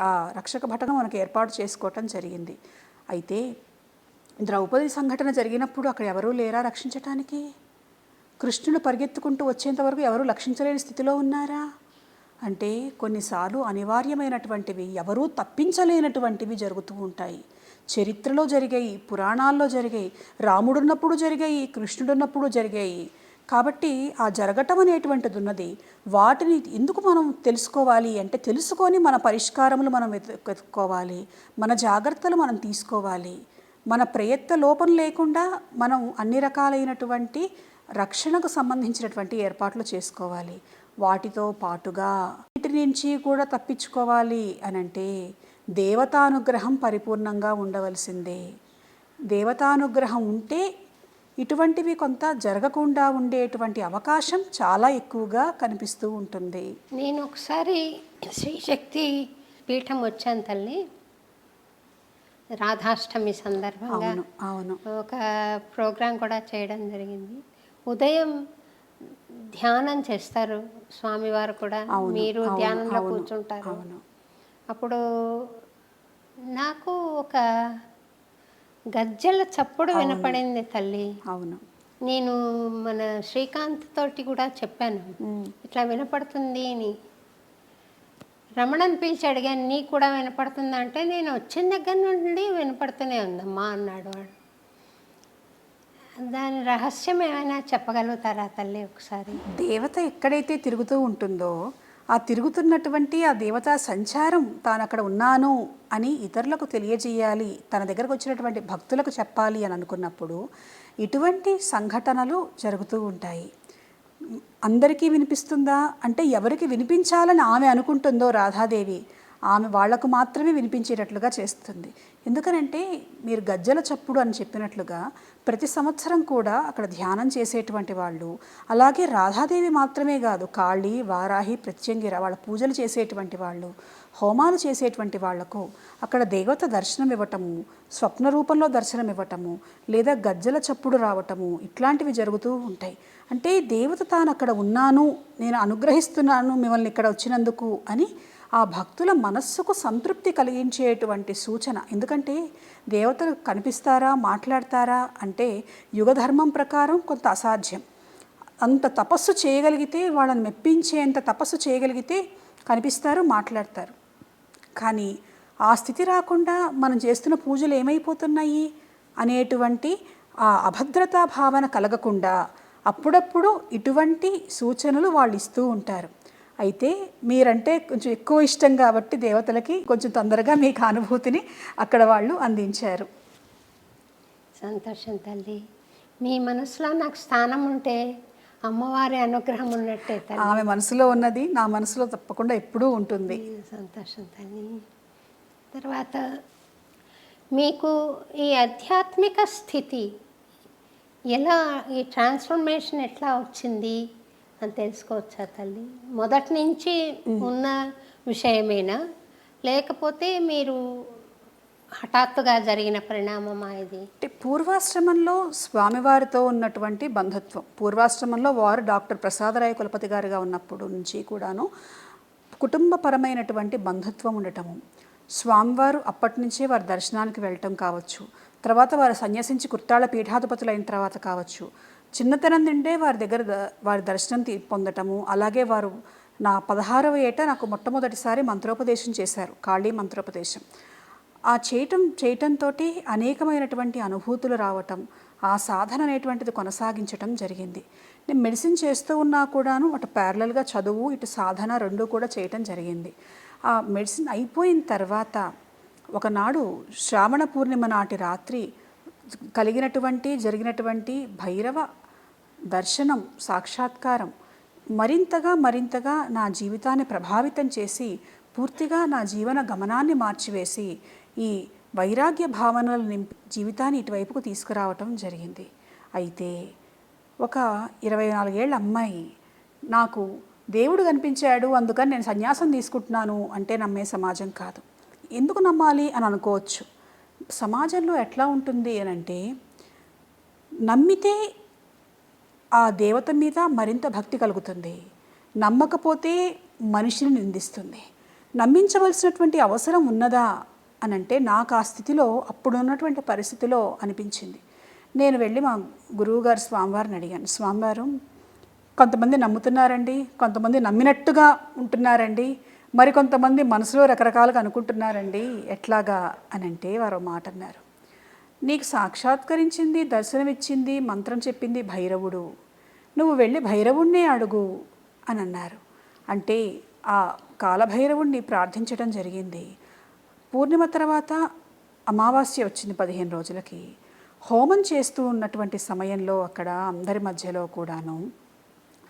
ఆ రక్షక భటను మనకి ఏర్పాటు చేసుకోవటం జరిగింది. అయితే ద్రౌపది సంఘటన జరిగినప్పుడు అక్కడ ఎవరూ లేరా రక్షించటానికి? కృష్ణుడు పరిగెత్తుకుంటూ వచ్చేంతవరకు ఎవరూ రక్షించలేని స్థితిలో ఉన్నారా? అంటే కొన్నిసార్లు అనివార్యమైనటువంటివి, ఎవరూ తప్పించలేనటువంటివి జరుగుతూ ఉంటాయి. చరిత్రలో జరిగాయి, పురాణాల్లో జరిగాయి, రాముడున్నప్పుడు జరిగాయి, కృష్ణుడున్నప్పుడు జరిగాయి. కాబట్టి ఆ జరగటం అనేటువంటిది ఉన్నది. వాటిని ఎందుకు మనం తెలుసుకోవాలి అంటే, తెలుసుకొని మన పరిష్కారములు మనం వెతుక్కోవాలి, మన జాగ్రత్తలు మనం తీసుకోవాలి. మన ప్రయత్న లోపం లేకుండా మనం అన్ని రకాలైనటువంటి రక్షణకు సంబంధించినటువంటి ఏర్పాట్లు చేసుకోవాలి. వాటితో పాటుగా వీటి నుంచి కూడా తప్పించుకోవాలి అనంటే దేవతానుగ్రహం పరిపూర్ణంగా ఉండవలసిందే. దేవతానుగ్రహం ఉంటే ఇటువంటివి కొంత జరగకుండా ఉండేటువంటి అవకాశం చాలా ఎక్కువగా కనిపిస్తూ ఉంటుంది. నేను ఒకసారి శ్రీశక్తి పీఠం వచ్చాను తల్లి, రాధాష్టమి సందర్భంగా. అవును, ఒక ప్రోగ్రాం కూడా చేయడం జరిగింది. ఉదయం ధ్యానం చేస్తారు స్వామివారు కూడా, మీరు ధ్యానంలో కూర్చుంటారు. అప్పుడు నాకు ఒక గజ్జల చప్పుడు వినపడింది తల్లి. అవును, నేను మన శ్రీకాంత్ తోటి కూడా చెప్పాను, ఇట్లా వినపడుతుంది అని. రమణని పిలిచి అడిగాను, నీకు కూడా వినపడుతుందా అంటే, నేను వచ్చిన దగ్గర నుండి వినపడుతూనే ఉందమ్మా అన్నాడు వాడు. దాని రహస్యం ఏమైనా చెప్పగలుగుతారా తల్లి ఒకసారి? దేవత ఎక్కడైతే తిరుగుతూ ఉంటుందో ఆ తిరుగుతున్నటువంటి ఆ దేవతా సంచారం తాను అక్కడ ఉన్నాను అని ఇతరులకు తెలియజేయాలి, తన దగ్గరకు వచ్చినటువంటి భక్తులకు చెప్పాలి అని అనుకున్నప్పుడు ఇటువంటి సంఘటనలు జరుగుతూ ఉంటాయి. అందరికీ వినిపిస్తుందా అంటే, ఎవరికి వినిపించాలని ఆమె అనుకుంటుందో రాధాదేవి, ఆమె వాళ్లకు మాత్రమే వినిపించేటట్లుగా చేస్తుంది. ఎందుకనంటే, మీరు గజ్జల చప్పుడు అని చెప్పినట్లుగా ప్రతి సంవత్సరం కూడా అక్కడ ధ్యానం చేసేటువంటి వాళ్ళు, అలాగే రాధాదేవి మాత్రమే కాదు, కాళీ, వారాహి, ప్రత్యంగిర వాళ్ళ పూజలు చేసేటువంటి వాళ్ళు, హోమాలు చేసేటువంటి వాళ్లకు అక్కడ దేవత దర్శనం ఇవ్వటము, స్వప్న రూపంలో దర్శనం ఇవ్వటము, లేదా గజ్జల చప్పుడు రావటము, ఇట్లాంటివి జరుగుతూ ఉంటాయి. అంటే దేవత తాను అక్కడ ఉన్నాను, నేను అనుగ్రహిస్తున్నాను మిమ్మల్ని ఇక్కడ వచ్చినందుకు అని ఆ భక్తుల మనస్సుకు సంతృప్తి కలిగించేటువంటి సూచన. ఎందుకంటే దేవతలు కనిపిస్తారా, మాట్లాడతారా అంటే యుగధర్మం ప్రకారం కొంత అసాధ్యం. అంత తపస్సు చేయగలిగితే, వాళ్ళని మెప్పించేంత తపస్సు చేయగలిగితే కనిపిస్తారు, మాట్లాడతారు. కానీ ఆ స్థితి రాకుండా మనం చేస్తున్న పూజలు ఏమైపోతున్నాయి అనేటువంటి ఆ అభద్రతా భావన కలగకుండా అప్పుడప్పుడు ఇటువంటి సూచనలు వాళ్ళు ఇస్తూ ఉంటారు. అయితే మీరంటే కొంచెం ఎక్కువ ఇష్టం కాబట్టి దేవతలకి కొంచెం తొందరగా మీకు అనుభూతిని అక్కడ వాళ్ళు అందించారు. సంతోషం తల్లి, మీ మనసులో నాకు స్థానం ఉంటే అమ్మవారి అనుగ్రహం ఉన్నట్టే తల్లి. ఆమె మనసులో ఉన్నది నా మనసులో తప్పకుండా ఎప్పుడూ ఉంటుంది. సంతోషం తల్లి. తర్వాత మీకు ఈ ఆధ్యాత్మిక స్థితి ఎలా, ఈ ట్రాన్స్ఫర్మేషన్ ఎట్లా వచ్చింది అని తెలుసుకోవచ్చా తల్లి? మొదటి నుంచి ఉన్న విషయమేనా, లేకపోతే మీరు హఠాత్తుగా జరిగిన పరిణామమా ఇది? అంటే పూర్వాశ్రమంలో స్వామివారితో ఉన్నటువంటి బంధుత్వం, పూర్వాశ్రమంలో వారు డాక్టర్ ప్రసాదరాయ కులపతి గారుగా ఉన్నప్పుడు నుంచి కూడాను కుటుంబపరమైనటువంటి బంధుత్వం ఉండటము, స్వామివారు అప్పటి నుంచే వారి దర్శనానికి వెళ్ళటం కావచ్చు, తర్వాత వారు సన్యసించి కుర్తాళ పీఠాధిపతులైన తర్వాత కావచ్చు, చిన్నతనం నుండే వారి దగ్గర వారి దర్శనం పొందటము. అలాగే వారు నా 16వ ఏట నాకు మొట్టమొదటిసారి మంత్రోపదేశం చేశారు, కాళీ మంత్రోపదేశం. ఆ చేయటంతో అనేకమైనటువంటి అనుభూతులు రావటం, ఆ సాధన అనేటువంటిది కొనసాగించటం జరిగింది. నేను మెడిసిన్ చేస్తూ ఉన్నా కూడాను అటు ప్యారలల్గా చదువు ఇటు సాధన రెండూ కూడా చేయటం జరిగింది. ఆ మెడిసిన్ అయిపోయిన తర్వాత ఒకనాడు శ్రావణ పూర్ణిమ నాటి రాత్రి జరిగినటువంటి భైరవ దర్శనం సాక్షాత్కారం మరింతగా నా జీవితాన్ని ప్రభావితం చేసి పూర్తిగా నా జీవన గమనాన్ని మార్చివేసి ఈ వైరాగ్య భావనలు నింపి జీవితాన్ని ఇటువైపుకు తీసుకురావటం జరిగింది. అయితే ఒక 24 ఏళ్ళ అమ్మాయి నాకు దేవుడు కనిపించాడు అందుకని నేను సన్యాసం తీసుకుంటున్నాను అంటే నమ్మే సమాజం కాదు. ఎందుకు నమ్మాలి అని అనుకోవచ్చు. సమాజంలో ఎట్లా ఉంటుంది అని అంటే, నమ్మితే ఆ దేవత మీద మరింత భక్తి కలుగుతుంది, నమ్మకపోతే మనిషిని నిందిస్తుంది. నమ్మించవలసినటువంటి అవసరం ఉన్నదా అని అంటే నాకు ఆ స్థితిలో అప్పుడున్నటువంటి పరిస్థితిలో అనిపించింది. నేను వెళ్ళి మా గురువుగారు స్వామివారిని అడిగాను, స్వామివారు కొంతమంది నమ్ముతున్నారండి, కొంతమంది నమ్మినట్టుగా ఉంటున్నారండి, మరికొంతమంది మనసులో రకరకాలుగా అనుకుంటున్నారండి, ఎట్లాగా అని అంటే వారు మాట అన్నారు, నీకు సాక్షాత్కరించింది, దర్శనమిచ్చింది, మంత్రం చెప్పింది భైరవుడు, నువ్వు వెళ్ళి భైరవుణ్ణే అడుగు అని అన్నారు. అంటే ఆ కాలభైరవుణ్ణి ప్రార్థించడం జరిగింది. పూర్ణిమ తర్వాత అమావాస్య వచ్చింది 15 రోజులకి. హోమం చేస్తూ ఉన్నటువంటి సమయంలో అక్కడ అందరి మధ్యలో కూడాను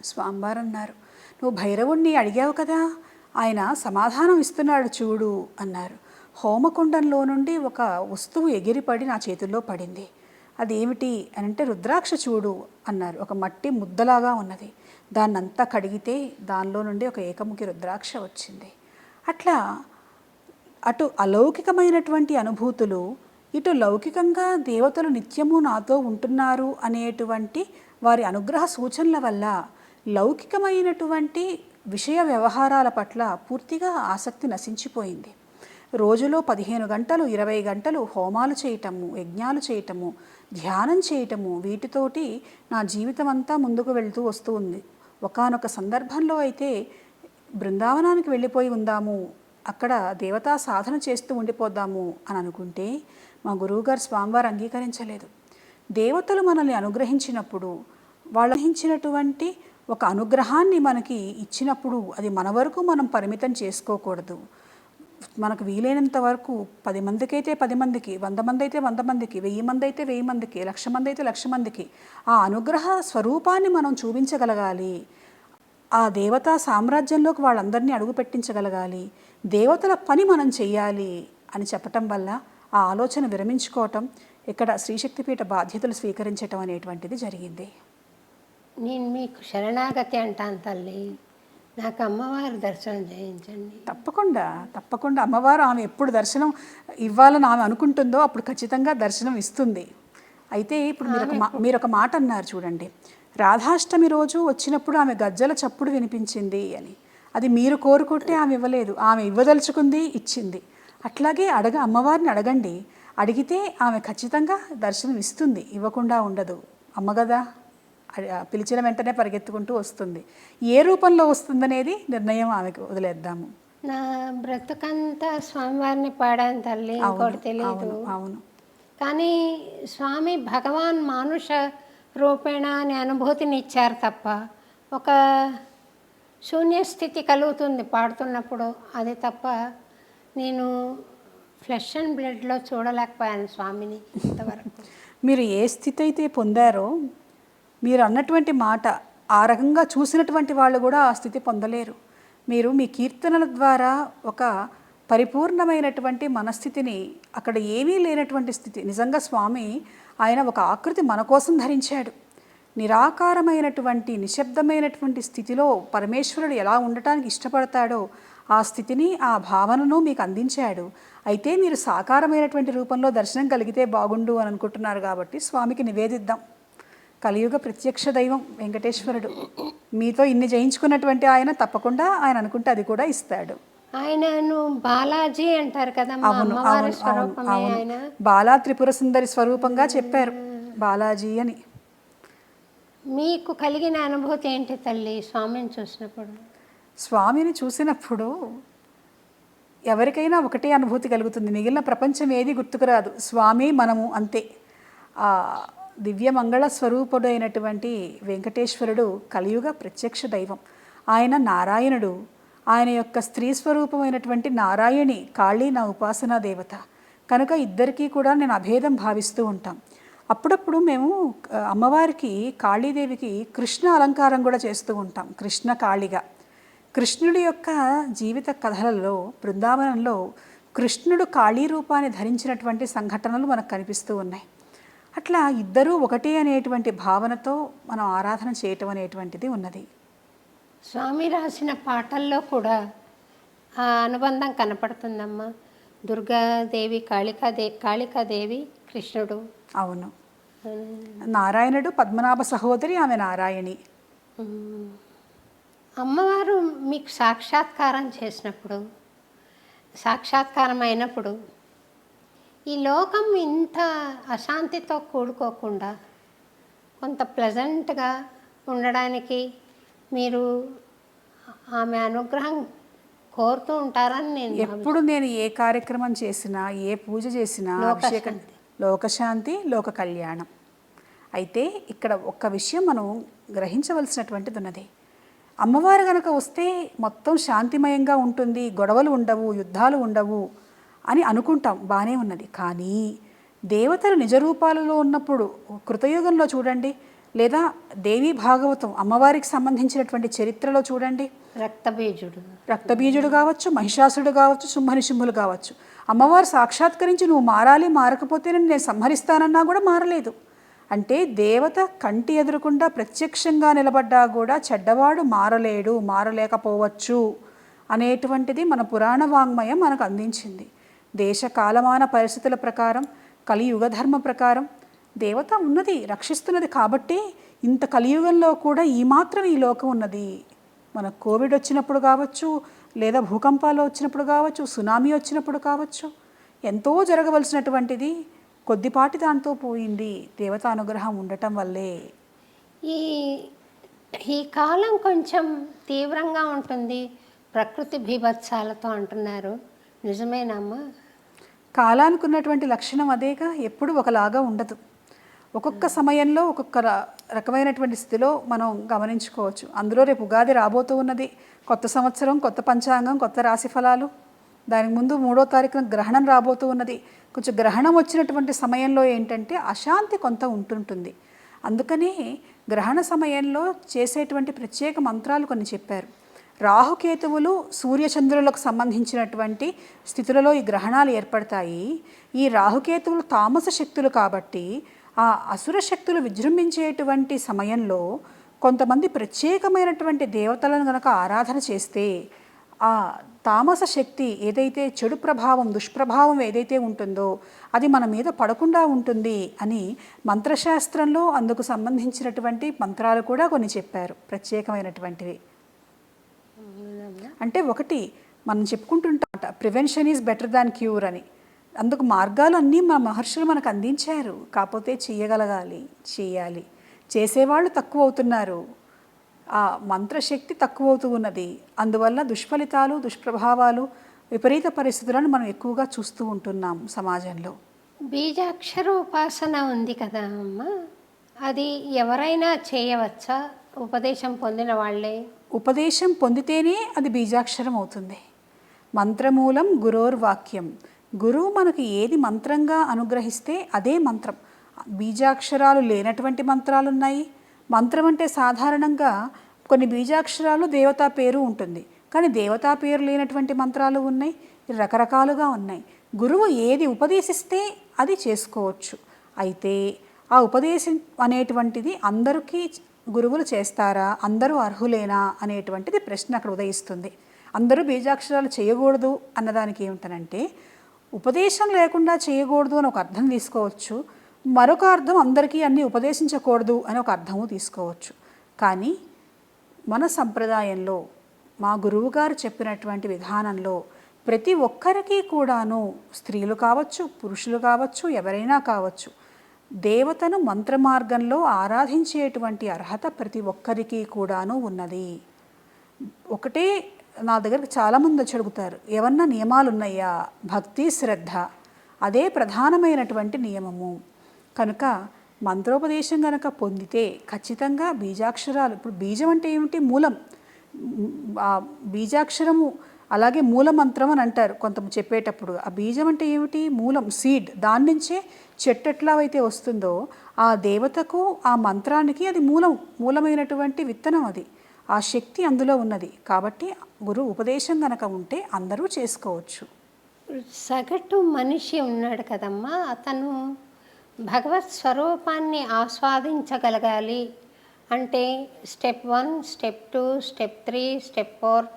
స్వామివారు అన్నారు, నువ్వు భైరవుణ్ణి అడిగావు కదా, ఆయన సమాధానం ఇస్తున్నాడు చూడు అన్నారు. హోమకుండంలో నుండి ఒక వస్తువు ఎగిరిపడి నా చేతుల్లో పడింది. అదేమిటి అని అంటే రుద్రాక్ష చూడు అన్నారు. ఒక మట్టి ముద్దలాగా ఉన్నది, దాన్నంతా కడిగితే దానిలో నుండి ఒక ఏకముఖి రుద్రాక్ష వచ్చింది. అట్లా అటు అలౌకికమైనటువంటి అనుభూతులు, ఇటు లౌకికంగా దేవతలు నిత్యము నాతో ఉంటున్నారు అనేటువంటి వారి అనుగ్రహ సూచనల వల్ల లౌకికమైనటువంటి విషయ వ్యవహారాల పట్ల పూర్తిగా ఆసక్తి నశించిపోయింది. రోజులో 15 గంటలు 20 గంటలు హోమాలు చేయటము, యజ్ఞాలు చేయటము, ధ్యానం చేయటము, వీటితోటి నా జీవితం అంతా ముందుకు వెళ్తూ వస్తూ ఉంది. ఒకానొక సందర్భంలో అయితే బృందావనానికి వెళ్ళిపోయి ఉందాము, అక్కడ దేవతా సాధన చేస్తూ ఉండిపోద్దాము అని అనుకుంటే మా గురువుగారు స్వామివారు అంగీకరించలేదు. దేవతలు మనల్ని అనుగ్రహించినప్పుడు, వాళ్ళు అనుగ్రహించినటువంటి ఒక అనుగ్రహాన్ని మనకి ఇచ్చినప్పుడు అది మన వరకు మనం పరిమితం చేసుకోకూడదు. మనకు వీలైనంత వరకు 10 మందికైతే 10 మందికి, 100 మంది అయితే 100 మందికి, 1000 మంది అయితే 1000 మందికి, 1,00,000 మంది అయితే 1,00,000 మందికి ఆ అనుగ్రహ స్వరూపాన్ని మనం చూపించగలగాలి. ఆ దేవతా సామ్రాజ్యంలోకి వాళ్ళందరినీ అడుగు పెట్టించగలగాలి. దేవతల పని మనం చెయ్యాలి అని చెప్పటం వల్ల ఆ ఆలోచన విరమించుకోవటం, ఇక్కడ శ్రీశక్తిపీఠ బాధ్యతలు స్వీకరించటం అనేటువంటిది జరిగింది. నేను మీకు శరణాగతి అంటాను తల్లి, నాకు అమ్మవారి దర్శనం చేయించండి. తప్పకుండా అమ్మవారు ఆమె ఎప్పుడు దర్శనం ఇవ్వాలని ఆమె అనుకుంటుందో అప్పుడు ఖచ్చితంగా దర్శనం ఇస్తుంది. అయితే ఇప్పుడు మీరు ఒక మాట అన్నారు చూడండి, రాధాష్టమి రోజు వచ్చినప్పుడు ఆమె గజ్జల చప్పుడు వినిపించింది అని. అది మీరు కోరుకుంటే ఆమె ఇవ్వలేదు, ఆమె ఇవ్వదలుచుకుంది, ఇచ్చింది. అట్లాగే అమ్మవారిని అడగండి, అడిగితే ఆమె ఖచ్చితంగా దర్శనం ఇస్తుంది, ఇవ్వకుండా ఉండదు. అమ్మ కదా, పిలిచిన వెంటనే పరిగెత్తుకుంటూ వస్తుంది. ఏ రూపంలో వస్తుందనేది నిర్ణయం ఆమెకు వదిలేద్దాము. నా బ్రతుకంతా స్వామివారిని పాడాను తల్లి, ఇంకోటి తెలియదు. అవును, కానీ స్వామి భగవాన్ మానుష రూపేణ అనే అనుభూతిని ఇచ్చారు తప్ప ఒక శూన్యస్థితి కలుగుతుంది పాడుతున్నప్పుడు, అది తప్ప నేను ఫ్లెష్ అండ్ బ్లడ్లో చూడలేకపోయాను స్వామిని ఇంతవరకు. మీరు ఏ స్థితి అయితే పొందారో, మీరు అన్నటువంటి మాట ఆ రకంగా చూసినటువంటి వాళ్ళు కూడా ఆ స్థితి పొందలేరు. మీరు మీ కీర్తనల ద్వారా ఒక పరిపూర్ణమైనటువంటి మనస్థితిని, అక్కడ ఏమీ లేనటువంటి స్థితి, నిజంగా స్వామి ఆయన ఒక ఆకృతి మన కోసం ధరించాడు. నిరాకారమైనటువంటి నిశ్శబ్దమైనటువంటి స్థితిలో పరమేశ్వరుడు ఎలా ఉండటానికి ఇష్టపడతాడో ఆ స్థితిని, ఆ భావనను మీకు అందించాడు. అయితే మీరు సాకారమైనటువంటి రూపంలో దర్శనం కలిగితే బాగుండు అని అనుకుంటున్నారు కాబట్టి స్వామికి నివేదిద్దాం. కలియుగ ప్రత్యక్ష దైవం వెంకటేశ్వరుడు. మీతో ఇన్ని జయించుకున్నటువంటి ఆయన తప్పకుండా ఆయన అనుకుంటే అది కూడా ఇస్తాడు. ఆయనను బాలాజీ అంటారు కదా, మా అవును అమ్మవారి అవును అవును స్వరూపమే అవును. ఆయన. బాలా త్రిపుర సుందరి స్వరూపంగా చెప్పారు బాలాజీ అని. మీకు కలిగిన అనుభూతి ఏంటి తల్లి స్వామిని చూసినప్పుడు? స్వామిని చూసినప్పుడు ఎవరికైనా ఒకటే అనుభూతి కలుగుతుంది, మిగిలిన ప్రపంచం ఏది గుర్తుకురాదు. స్వామి మనము అంతే. ఆ దివ్య మంగళ స్వరూపుడైనటువంటి వెంకటేశ్వరుడు కలియుగ ప్రత్యక్ష దైవం. ఆయన నారాయణుడు. ఆయన యొక్క స్త్రీ స్వరూపమైనటువంటి నారాయణి కాళీ నా ఉపాసనా దేవత కనుక ఇద్దరికీ కూడా నేను అభేదం భావిస్తూ ఉంటాం. అప్పుడప్పుడు మేము అమ్మవారికి కాళీదేవికి కృష్ణ అలంకారం కూడా చేస్తూ ఉంటాం, కృష్ణ కాళిగా. కృష్ణుడి యొక్క జీవిత కథలలో బృందావనంలో కృష్ణుడు కాళీ రూపాన్ని ధరించినటువంటి సంఘటనలు మనకు కనిపిస్తూ ఉన్నాయి. అట్లా ఇద్దరూ ఒకటే అనేటువంటి భావనతో మనం ఆరాధన చేయటం అనేటువంటిది ఉన్నది. స్వామి రాసిన పాటల్లో కూడా ఆ అనుబంధం కనపడుతుందమ్మా. దుర్గాదేవి కాళికాదేవి కృష్ణుడు. అవును, నారాయణుడు పద్మనాభ సహోదరి, ఆమె నారాయణి. అమ్మవారు మీకు సాక్షాత్కారం అయినప్పుడు ఈ లోకం ఇంత అశాంతితో కూడుకోకుండా కొంత ప్లెజెంట్గా ఉండడానికి మీరు ఆమె అనుగ్రహం కోరుతూ ఉంటారని నేను ఎప్పుడు నేను ఏ కార్యక్రమం చేసినా, ఏ పూజ చేసినా అభిషేకం, లోకశాంతి, లోక కళ్యాణం. అయితే ఇక్కడ ఒక్క విషయం మనం గ్రహించవలసినటువంటిది ఉన్నది. అమ్మవారు కనుక వస్తే మొత్తం శాంతిమయంగా ఉంటుంది, గొడవలు ఉండవు, యుద్ధాలు ఉండవు అని అనుకుంటాం, బాగానే ఉన్నది. కానీ దేవతలు నిజరూపాలలో ఉన్నప్పుడు కృతయుగంలో చూడండి, లేదా దేవీ భాగవతం అమ్మవారికి సంబంధించినటువంటి చరిత్రలో చూడండి, రక్తబీజుడు కావచ్చు, మహిషాసుడు కావచ్చు, శుంభనిశుంభులు కావచ్చు, అమ్మవారు సాక్షాత్కరించి నువ్వు మారాలి, మారకపోతే నేను సంహరిస్తానన్నా కూడా మారలేదు. అంటే దేవత కంటి ఎదురకుండా ప్రత్యక్షంగా నిలబడ్డా కూడా చెడ్డవాడు మారలేడు, మారలేకపోవచ్చు అనేటువంటిది మన పురాణ వాంగ్మయం మనకు అందించింది. దేశ కాలమాన పరిస్థితుల ప్రకారం, కలియుగ ధర్మ ప్రకారం దేవత ఉన్నది, రక్షిస్తున్నది. కాబట్టి ఇంత కలియుగంలో కూడా ఈ మాత్రం ఈ లోకం ఉన్నది. మన కోవిడ్ వచ్చినప్పుడు కావచ్చు, లేదా భూకంపాలు వచ్చినప్పుడు కావచ్చు, సునామీ వచ్చినప్పుడు కావచ్చు, ఎంతో జరగవలసినటువంటిది కొద్దిపాటి దాంతో పోయింది దేవతా అనుగ్రహం ఉండటం వల్లే. ఈ కాలం కొంచెం తీవ్రంగా ఉంటుంది, ప్రకృతి బీభత్సాలతో అంటున్నారు, నిజమేనమ్మా? కాలానికి ఉన్నటువంటి లక్షణం అదేగా, ఎప్పుడు ఒకలాగా ఉండదు. ఒక్కొక్క సమయంలో ఒక్కొక్క రకమైనటువంటి స్థితిలో మనం గమనించుకోవచ్చు. అందులో రేపు ఉగాది రాబోతూ ఉన్నది, కొత్త సంవత్సరం, కొత్త పంచాంగం, కొత్త రాశి ఫలాలు. దానికి ముందు 3వ తారీఖున గ్రహణం రాబోతూ ఉన్నది. కొంచెం గ్రహణం వచ్చినటువంటి సమయంలో ఏంటంటే అశాంతి కొంత ఉంటుంటుంది. అందుకనే గ్రహణ సమయంలో చేసేటువంటి ప్రత్యేక మంత్రాలు కొన్ని చెప్పారు. రాహుకేతువులు సూర్యచంద్రులకు సంబంధించినటువంటి స్థితులలో ఈ గ్రహణాలు ఏర్పడతాయి. ఈ రాహుకేతువులు తామస శక్తులు కాబట్టి ఆ అసుర శక్తులు విజృంభించేటువంటి సమయంలో కొంతమంది ప్రత్యేకమైనటువంటి దేవతలను గనక ఆరాధన చేస్తే ఆ తామస శక్తి ఏదైతే చెడు ప్రభావం, దుష్ప్రభావం ఏదైతే ఉంటుందో అది మన మీద పడకుండా ఉంటుంది అని మంత్రశాస్త్రంలో అందుకు సంబంధించినటువంటి మంత్రాలు కూడా కొన్ని చెప్పారు, ప్రత్యేకమైనటువంటివి. అంటే ఒకటి మనం చెప్పుకుంటుంటాం, prevention is better than cure అని. అందుకు మార్గాలు అన్నీ మా మహర్షులు మనకు అందించారు. కాకపోతే చేయగలగాలి, చేయాలి. చేసేవాళ్ళు తక్కువ అవుతున్నారు, ఆ మంత్రశక్తి తక్కువ అవుతూ ఉన్నది. అందువల్ల దుష్ఫలితాలు, దుష్ప్రభావాలు, విపరీత పరిస్థితులను మనం ఎక్కువగా చూస్తూ ఉంటున్నాం సమాజంలో. బీజాక్షర ఉపాసన ఉంది కదా అమ్మ, అది ఎవరైనా చేయవచ్చా? ఉపదేశం పొందిన వాళ్ళే? ఉపదేశం పొందితేనే అది బీజాక్షరం అవుతుంది. మంత్రమూలం గురోర్వాక్యం. గురువు మనకి ఏది మంత్రంగా అనుగ్రహిస్తే అదే మంత్రం. బీజాక్షరాలు లేనటువంటి మంత్రాలు ఉన్నాయి. మంత్రం అంటే సాధారణంగా కొన్ని బీజాక్షరాలు దేవతా పేరు ఉంటుంది, కానీ దేవతా పేరు లేనటువంటి మంత్రాలు ఉన్నాయి, రకరకాలుగా ఉన్నాయి. గురువు ఏది ఉపదేశిస్తే అది చేసుకోవచ్చు. అయితే ఆ ఉపదేశం అనేటువంటిది అందరికీ గురువులు చేస్తారా, అందరూ అర్హులేనా అనేటువంటిది ప్రశ్న అక్కడ ఉదయిస్తుంది. అందరూ బీజాక్షరాలు చేయకూడదు అన్నదానికి ఏమిటనంటే ఉపదేశం లేకుండా చేయకూడదు అని ఒక అర్థం తీసుకోవచ్చు. మరొక అర్థం అందరికీ అన్నీ ఉపదేశించకూడదు అని ఒక అర్థము తీసుకోవచ్చు. కానీ మన సంప్రదాయంలో మా గురువుగారు చెప్పినటువంటి విధానంలో ప్రతి ఒక్కరికి కూడాను, స్త్రీలు కావచ్చు, పురుషులు కావచ్చు, ఎవరైనా కావచ్చు, దేవతను మంత్రమార్గంలో ఆరాధించేటువంటి అర్హత ప్రతి ఒక్కరికి కూడాను ఉన్నది. ఒకటే నా దగ్గరకు చాలామంది వచ్చి అడుగుతారు, ఏమన్నా నియమాలు ఉన్నాయా? భక్తి, శ్రద్ధ అదే ప్రధానమైనటువంటి నియమము. కనుక మంత్రోపదేశం కనుక పొందితే ఖచ్చితంగా బీజాక్షరాలు, ఇప్పుడు బీజం అంటే ఏమిటి? మూలం. ఆ బీజాక్షరము అలాగే మూల మంత్రం అని అంటారు కొంత చెప్పేటప్పుడు. ఆ బీజం అంటే ఏమిటి? మూలం, సీడ్. దాని నుంచే చెట్టు ఎట్లా అయితే వస్తుందో ఆ దేవతకు, ఆ మంత్రానికి అది మూలమైనటువంటి విత్తనం. అది ఆ శక్తి అందులో ఉన్నది. కాబట్టి గురు ఉపదేశం కనుక ఉంటే అందరూ చేసుకోవచ్చు. సగటు మనిషి ఉన్నాడు కదమ్మా, అతను భగవత్ స్వరూపాన్ని ఆస్వాదించగలగాలి అంటే స్టెప్ 1, స్టెప్ 2, స్టెప్ 3, స్టెప్ 4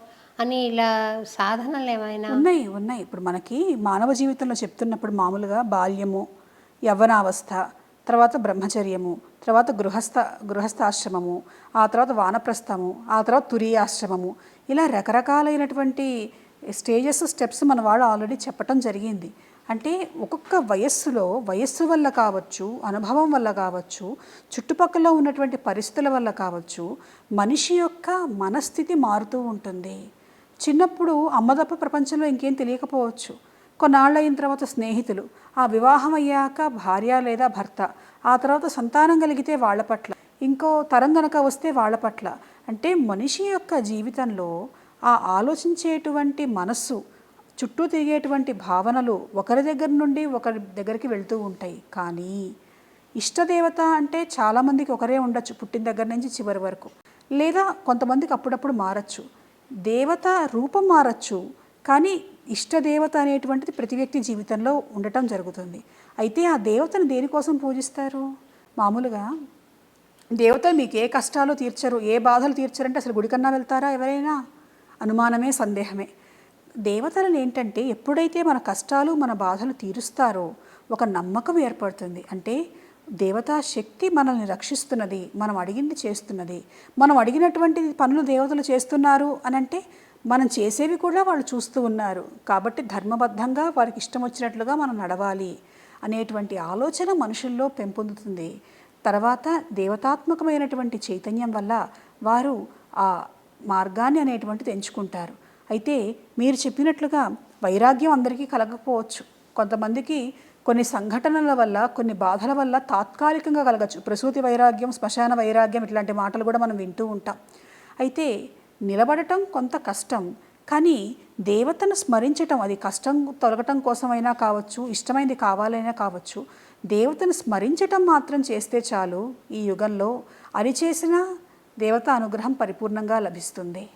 అని ఇలా సాధనలు ఏమైనా ఉన్నాయి. ఇప్పుడు మనకి మానవ జీవితంలో చెప్తున్నప్పుడు మామూలుగా బాల్యము, యవ్వనావస్థ, తర్వాత బ్రహ్మచర్యము, తర్వాత గృహస్థాశ్రమము, ఆ తర్వాత వానప్రస్థము, ఆ తర్వాత తురీయాశ్రమము, ఇలా రకరకాలైనటువంటి స్టెప్స్ మన వాళ్ళు ఆల్రెడీ చెప్పటం జరిగింది. అంటే ఒక్కొక్క వయస్సు వల్ల కావచ్చు, అనుభవం వల్ల కావచ్చు, చుట్టుపక్కల ఉన్నటువంటి పరిస్థితుల వల్ల కావచ్చు, మనిషి యొక్క మనస్థితి మారుతూ ఉంటుంది. చిన్నప్పుడు అమ్మ తప్ప ప్రపంచంలో ఇంకేం తెలియకపోవచ్చు. కొన్నాళ్ళు అయిన తర్వాత స్నేహితులు, ఆ వివాహం అయ్యాక భార్య లేదా భర్త, ఆ తర్వాత సంతానం కలిగితే వాళ్ళ పట్ల, ఇంకో తరం గనక వస్తే వాళ్ళ పట్ల. అంటే మనిషి యొక్క జీవితంలో ఆ ఆలోచించేటువంటి మనస్సు, చుట్టూ తిరిగేటువంటి భావనలు ఒకరి దగ్గర నుండి ఒకరి దగ్గరికి వెళ్తూ ఉంటాయి. కానీ ఇష్టదేవత అంటే చాలామందికి ఒకరే ఉండొచ్చు, పుట్టిన దగ్గర నుంచి చివరి వరకు. లేదా కొంతమందికి అప్పుడప్పుడు మారచ్చు, దేవత రూపం మారచ్చు. కానీ ఇష్టదేవత అనేటువంటిది ప్రతి వ్యక్తి జీవితంలో ఉండటం జరుగుతుంది. అయితే ఆ దేవతను దేనికోసం పూజిస్తారు? మామూలుగా దేవత మీకు ఏ కష్టాలు తీర్చరు, ఏ బాధలు తీర్చరంటే అసలు గుడికన్నా వెళ్తారా ఎవరైనా? అనుమానమే, సందేహమే. దేవతలను ఏంటంటే ఎప్పుడైతే మన కష్టాలు, మన బాధలు తీరుస్తారో ఒక నమ్మకం ఏర్పడుతుంది. అంటే దేవతా శక్తి మనల్ని రక్షిస్తున్నది, మనం అడిగింది చేస్తున్నది, మనం అడిగినటువంటి పనులు దేవతలు చేస్తున్నారు అని అంటే మనం చేసేవి కూడా వాళ్ళు చూస్తూ ఉన్నారు. కాబట్టి ధర్మబద్ధంగా వారికి ఇష్టం వచ్చినట్లుగా మనం నడవాలి అనేటువంటి ఆలోచన మనుషుల్లో పెంపొందుతుంది. తర్వాత దేవతాత్మకమైనటువంటి చైతన్యం వల్ల వారు ఆ మార్గాన్ని అనేటువంటిది ఎంచుకుంటారు. అయితే మీరు చెప్పినట్లుగా వైరాగ్యం అందరికీ కలగకపోవచ్చు. కొంతమందికి కొన్ని సంఘటనల వల్ల, కొన్ని బాధల వల్ల తాత్కాలికంగా కలగచ్చు. ప్రసూతి వైరాగ్యం, శ్మశాన వైరాగ్యం ఇట్లాంటి మాటలు కూడా మనం వింటూ ఉంటాం. అయితే నిలబడటం కొంత కష్టం. కానీ దేవతను స్మరించటం, అది కష్టం తొలగటం కోసమైనా కావచ్చు, ఇష్టమైనది కావాలైనా కావచ్చు, దేవతను స్మరించటం మాత్రం చేస్తే చాలు. ఈ యుగంలో అది చేసిన దేవత అనుగ్రహం పరిపూర్ణంగా లభిస్తుంది.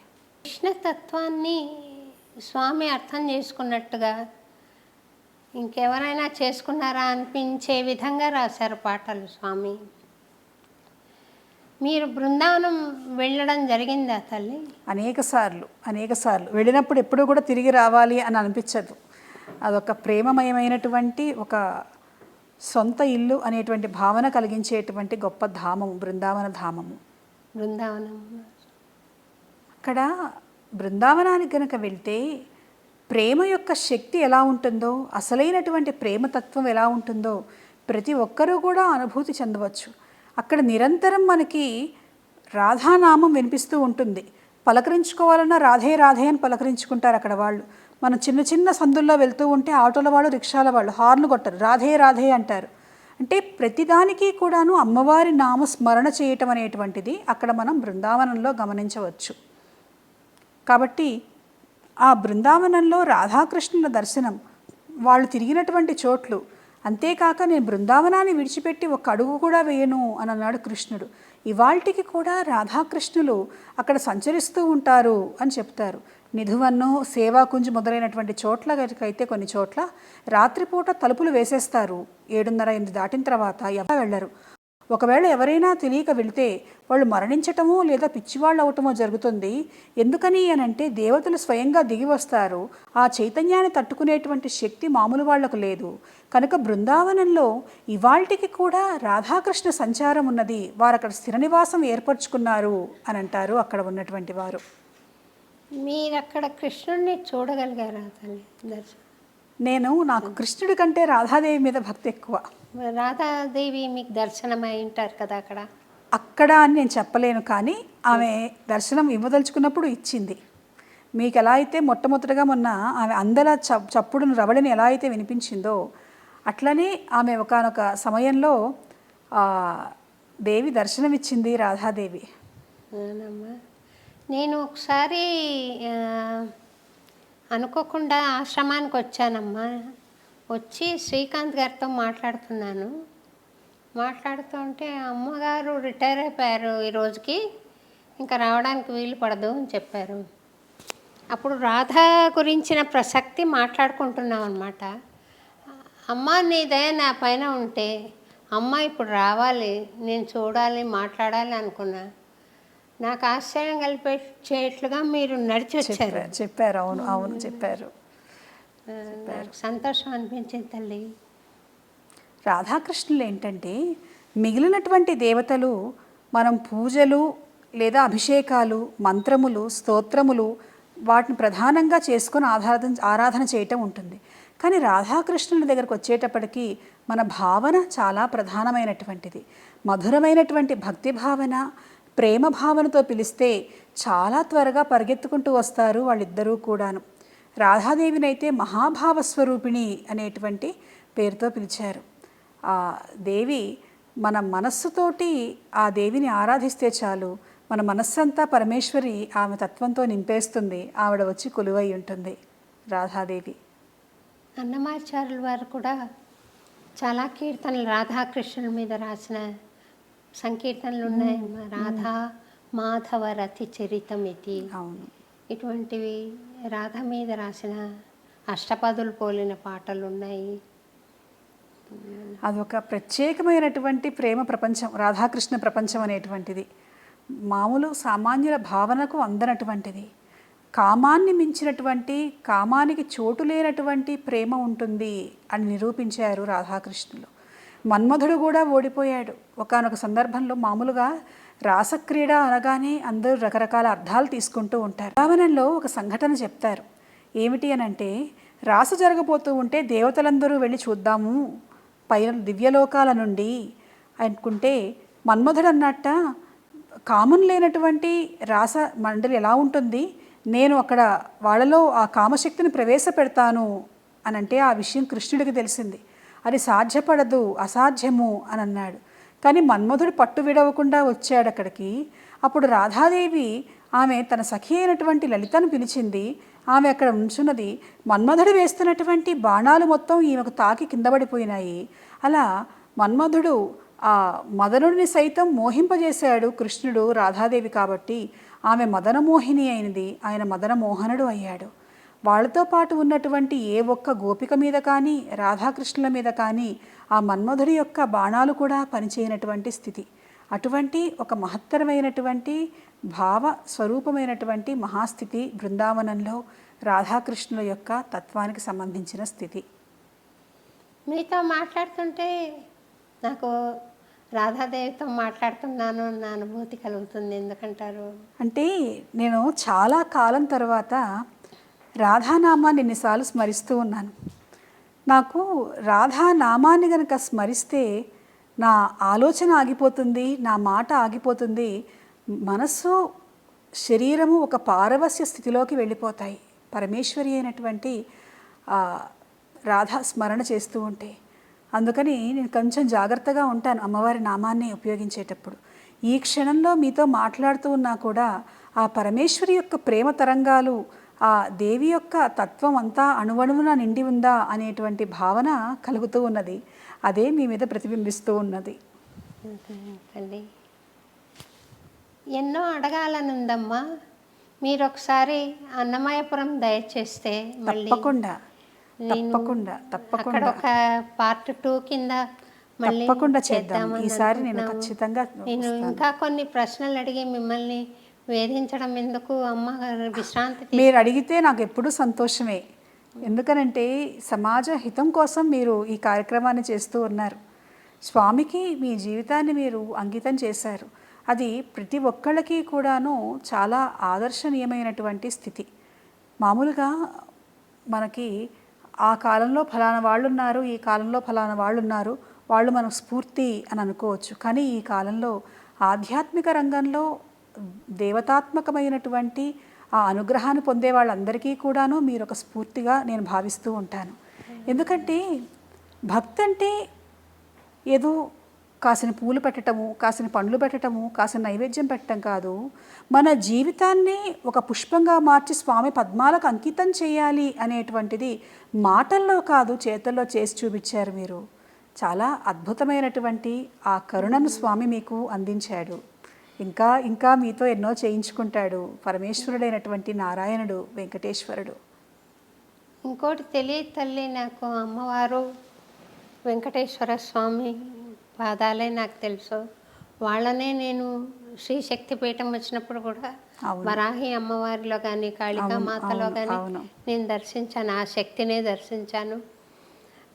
కృష్ణతత్వాన్ని స్వామి అర్థం చేసుకున్నట్టుగా ఇంకెవరైనా చేసుకున్నారా అనిపించే విధంగా రాశారు పాటలు స్వామి. మీరు బృందావనం వెళ్ళడం జరిగిందా తల్లి? అనేక సార్లు వెళ్ళినప్పుడు ఎప్పుడూ కూడా తిరిగి రావాలి అని అనిపించదు. అదొక ప్రేమమయమైనటువంటి, ఒక సొంత ఇల్లు అనేటువంటి భావన కలిగించేటువంటి గొప్ప ధామము బృందావన ధామము. బృందావనం అక్కడ బృందావనానికి కనుక వెళ్తే ప్రేమ యొక్క శక్తి ఎలా ఉంటుందో, అసలైనటువంటి ప్రేమతత్వం ఎలా ఉంటుందో ప్రతి ఒక్కరూ కూడా అనుభూతి చెందవచ్చు. అక్కడ నిరంతరం మనకి రాధానామం వినిపిస్తూ ఉంటుంది. పలకరించుకోవాలన్నా రాధే రాధే అని పలకరించుకుంటారు అక్కడ వాళ్ళు. మనం చిన్న చిన్న సందుల్లో వెళ్తూ ఉంటే ఆటోల వాళ్ళు, రిక్షాల వాళ్ళు హార్న్ కొట్టరు, రాధే రాధే అంటారు. అంటే ప్రతిదానికి కూడాను అమ్మవారి నామస్మరణ చేయటం అనేటువంటిది అక్కడ మనం బృందావనంలో గమనించవచ్చు. కాబట్టి ఆ బృందావనంలో రాధాకృష్ణుల దర్శనం, వాళ్ళు తిరిగినటువంటి చోట్లు, అంతేకాక నేను బృందావనాన్ని విడిచిపెట్టి ఒక అడుగు కూడా వేయను అని అన్నాడు కృష్ణుడు. ఇవాల్టికి కూడా రాధాకృష్ణులు అక్కడ సంచరిస్తూ ఉంటారు అని చెప్తారు. నిధువన్ను, సేవాకుంజ్ మొదలైనటువంటి చోట్లకైతే కొన్ని చోట్ల రాత్రిపూట తలుపులు వేసేస్తారు. 7:30, 8 దాటిన తర్వాత ఎవరు వెళ్ళరు. ఒకవేళ ఎవరైనా తెలియక వెళితే వాళ్ళు మరణించటమో లేదా పిచ్చివాళ్ళు అవటమో జరుగుతుంది. ఎందుకని అనంటే దేవతలు స్వయంగా దిగి వస్తారు. ఆ చైతన్యాన్ని తట్టుకునేటువంటి శక్తి మామూలు వాళ్లకు లేదు. కనుక బృందావనంలో ఇవాల్టికి కూడా రాధాకృష్ణ సంచారం ఉన్నది. వారు అక్కడ స్థిర నివాసం ఏర్పరచుకున్నారు అని అంటారు అక్కడ ఉన్నటువంటి వారు. మీరు అక్కడ కృష్ణుడిని చూడగలిగారా తల్లి? నాకు కృష్ణుడి కంటే రాధాదేవి మీద భక్తి ఎక్కువ. రాధాదేవి మీకు దర్శనం అయి ఉంటారు కదా అక్కడ అని నేను చెప్పలేను, కానీ ఆమె దర్శనం ఇవ్వదలుచుకున్నప్పుడు ఇచ్చింది. మీకు ఎలా అయితే మొట్టమొదటిగా మొన్న ఆమె అందల చప్పుడును రవళిని ఎలా అయితే వినిపించిందో అట్లనే ఆమె ఒకానొక సమయంలో దేవి దర్శనమిచ్చింది, రాధాదేవి. నేను ఒకసారి అనుకోకుండా ఆశ్రమానికి వచ్చానమ్మా. వచ్చి శ్రీకాంత్ గారితో మాట్లాడుతుంటే అమ్మగారు రిటైర్ అయిపోయారు ఈ రోజుకి, ఇంకా రావడానికి వీలు పడదు అని చెప్పారు. అప్పుడు రాధా గురించిన ప్రసక్తి మాట్లాడుకుంటున్నాం అనమాట. అమ్మ నీ దయ నా పైన ఉంటే అమ్మ ఇప్పుడు రావాలి, నేను చూడాలి, మాట్లాడాలి అనుకున్నా. నాకు ఆశ్చర్యం కలిపేట్లుగా మీరు నడిచి వచ్చారు. చెప్పారు. అవును చెప్పారు. నాకు సంతోషం అనిపించింది తల్లి. రాధాకృష్ణులు ఏంటంటే మిగిలినటువంటి దేవతలు మనం పూజలు లేదా అభిషేకాలు, మంత్రములు, స్తోత్రములు వాటిని ప్రధానంగా చేసుకొని ఆరాధన చేయటం ఉంటుంది. కానీ రాధాకృష్ణుల దగ్గరకు వచ్చేటప్పటికి మన భావన చాలా ప్రధానమైనటువంటిది. మధురమైనటువంటి భక్తి భావన, ప్రేమ భావనతో పిలిస్తే చాలా త్వరగా పరిగెత్తుకుంటూ వస్తారు వాళ్ళిద్దరూ కూడాను. రాధాదేవినైతే మహాభావస్వరూపిణి అనేటువంటి పేరుతో పిలిచారు. ఆ దేవి మన మనస్సుతోటి ఆ దేవిని ఆరాధిస్తే చాలు, మన మనస్సంతా పరమేశ్వరి ఆమె తత్వంతో నింపేస్తుంది. ఆవిడ వచ్చి కొలువై ఉంటుంది రాధాదేవి. అన్నమాచార్యుల వారు కూడా చాలా కీర్తనలు రాధాకృష్ణుల మీద రాసిన సంకీర్తనలు ఉన్నాయి. రాధా మాధవ రతి చరితమితి, అవును, ఇటువంటివి రాధ మీద రాసిన అష్టపదులు పోలిన పాటలు ఉన్నాయి. అదొక ప్రత్యేకమైనటువంటి ప్రేమ ప్రపంచం, రాధాకృష్ణ ప్రపంచం అనేటువంటిది. మామూలు సామాన్యుల భావనకు అందనటువంటిది. కామాన్ని మించినటువంటి, కామానికి చోటు లేనటువంటి ప్రేమ ఉంటుంది అని నిరూపించారు రాధాకృష్ణులు. మన్మధుడు కూడా ఓడిపోయాడు ఒకానొక సందర్భంలో. మామూలుగా రాసక్రీడ అనగానే అందరూ రకరకాల అర్థాలు తీసుకుంటూ ఉంటారు. భావనలో ఒక సంఘటన చెప్తారు. ఏమిటి అనంటే, రాసు జరగబోతూ ఉంటే దేవతలందరూ వెళ్ళి చూద్దాము పైన దివ్యలోకాల నుండి అనుకుంటే, మన్మధుడు అన్నట్ట కామం లేనటువంటి రాస మండలి ఎలా ఉంటుంది, నేను అక్కడ వాళ్ళలో ఆ కామశక్తిని ప్రవేశపెడతాను అని అంటే ఆ విషయం కృష్ణుడికి తెలిసింది. అది సాధ్యపడదు, అసాధ్యము అని అన్నాడు. కానీ మన్మధుడు పట్టు విడవకుండా వచ్చాడు అక్కడికి. అప్పుడు రాధాదేవి ఆమె తన సఖి అయినటువంటి లలితను పిలిచింది. ఆమె అక్కడ ఉంచున్నది. మన్మధుడు వేస్తున్నటువంటి బాణాలు మొత్తం ఈమెకు తాకి కింద పడిపోయినాయి. అలా మన్మధుడు ఆ మదనుడిని సైతం మోహింపజేశాడు కృష్ణుడు రాధాదేవి కాబట్టి ఆమె మదనమోహిని అయినది, ఆయన మదనమోహనుడు అయ్యాడు. వాళ్ళతో పాటు ఉన్నటువంటి ఏ ఒక్క గోపిక మీద కానీ రాధాకృష్ణుల మీద కానీ ఆ మన్మధుడి యొక్క బాణాలు కూడా పనిచేయనటువంటి స్థితి. అటువంటి ఒక మహత్తరమైనటువంటి భావ స్వరూపమైనటువంటి మహాస్థితి బృందావనంలో రాధాకృష్ణుల యొక్క తత్వానికి సంబంధించిన స్థితి. మీతో మాట్లాడుతుంటే నాకు రాధాదేవితో మాట్లాడుతున్నాను అన్న అనుభూతి కలుగుతుంది. ఎందుకంటారు అంటే నేను చాలా కాలం తర్వాత రాధానామాన్ని ఎన్నిసార్లు స్మరిస్తూ ఉన్నాను. నాకు రాధానామాన్ని కనుక స్మరిస్తే నా ఆలోచన ఆగిపోతుంది, నా మాట ఆగిపోతుంది, మనస్సు శరీరము ఒక పారవస్య స్థితిలోకి వెళ్ళిపోతాయి పరమేశ్వరి అయినటువంటి రాధా స్మరణ చేస్తూ ఉంటే. అందుకని నేను కొంచెం జాగ్రత్తగా ఉంటాను అమ్మవారి నామాన్ని ఉపయోగించేటప్పుడు. ఈ క్షణంలో మీతో మాట్లాడుతూ ఉన్నా కూడా ఆ పరమేశ్వరి యొక్క ప్రేమ తరంగాలు, ఆ దేవి యొక్క తత్వం అంతా అణువణువున నిండి ఉందా అనేటువంటి భావన కలుగుతూ ఉన్నది. అదే మీ మీద ప్రతిబింబిస్తూ ఉన్నది. ఎన్నో అడగాలని ఉందమ్మా. మీరు ఒకసారి అన్నమయపురం దయచేస్తే తప్పకుండా తప్పకుండా అక్కడ ఒక పార్ట్ 2 కింద మళ్ళీ తప్పకుండా చేద్దాం. చేద్దామని ఈసారి నేను అనుకుంటున్నాము. ఖచ్చితంగా నేను వస్తాను. ఇంకా కొన్ని ప్రశ్నలు అడిగి మిమ్మల్ని వేధించడం ఎందుకు, అమ్మగారు విశ్రాంతి మీరు అడిగితే నాకు ఎప్పుడూ సంతోషమే. ఎందుకనంటే సమాజ హితం కోసం మీరు ఈ కార్యక్రమాన్ని చేస్తూ ఉన్నారు. స్వామికి మీ జీవితాన్ని మీరు అంకితం చేశారు. అది ప్రతి ఒక్కళ్ళకి కూడాను చాలా ఆదర్శనీయమైనటువంటి స్థితి. మామూలుగా మనకి ఆ కాలంలో ఫలానా వాళ్ళు ఉన్నారు, ఈ కాలంలో ఫలానా వాళ్ళు ఉన్నారు, వాళ్ళు మనకు స్ఫూర్తి అని అనుకోవచ్చు. కానీ ఈ కాలంలో ఆధ్యాత్మిక రంగంలో దేవతాత్మకమైనటువంటి ఆ అనుగ్రహాన్ని పొందే వాళ్ళందరికీ కూడాను మీరు ఒక స్ఫూర్తిగా నేను భావిస్తూ ఉంటాను. ఎందుకంటే భక్తి అంటే ఏదో కాసిన పూలు పెట్టడము, కాసిన పండ్లు పెట్టడము, కాసిన నైవేద్యం పెట్టడం కాదు. మన జీవితాన్ని ఒక పుష్పంగా మార్చి స్వామి పద్మాలకు అంకితం చేయాలి అనేటువంటిది మాటల్లో కాదు, చేతల్లో చేసి చూపించారు మీరు. చాలా అద్భుతమైనటువంటి ఆ కరుణను స్వామి మీకు అందించాడు. ఇంకా ఇంకా మీతో ఎన్నో చేయించుకుంటాడు పరమేశ్వరుడైనటువంటి నారాయణుడు, వెంకటేశ్వరుడు. ఇంకోటి తెలియదు తల్లి, నాకు అమ్మవారు వెంకటేశ్వర స్వామి పాదాలే నాకు తెలుసు. వాళ్ళనే నేను శ్రీశక్తి పీఠం వచ్చినప్పుడు కూడా వరాహి అమ్మవారిలో కానీ కాళికామాతలో కానీ నేను దర్శించాను, ఆ శక్తినే దర్శించాను.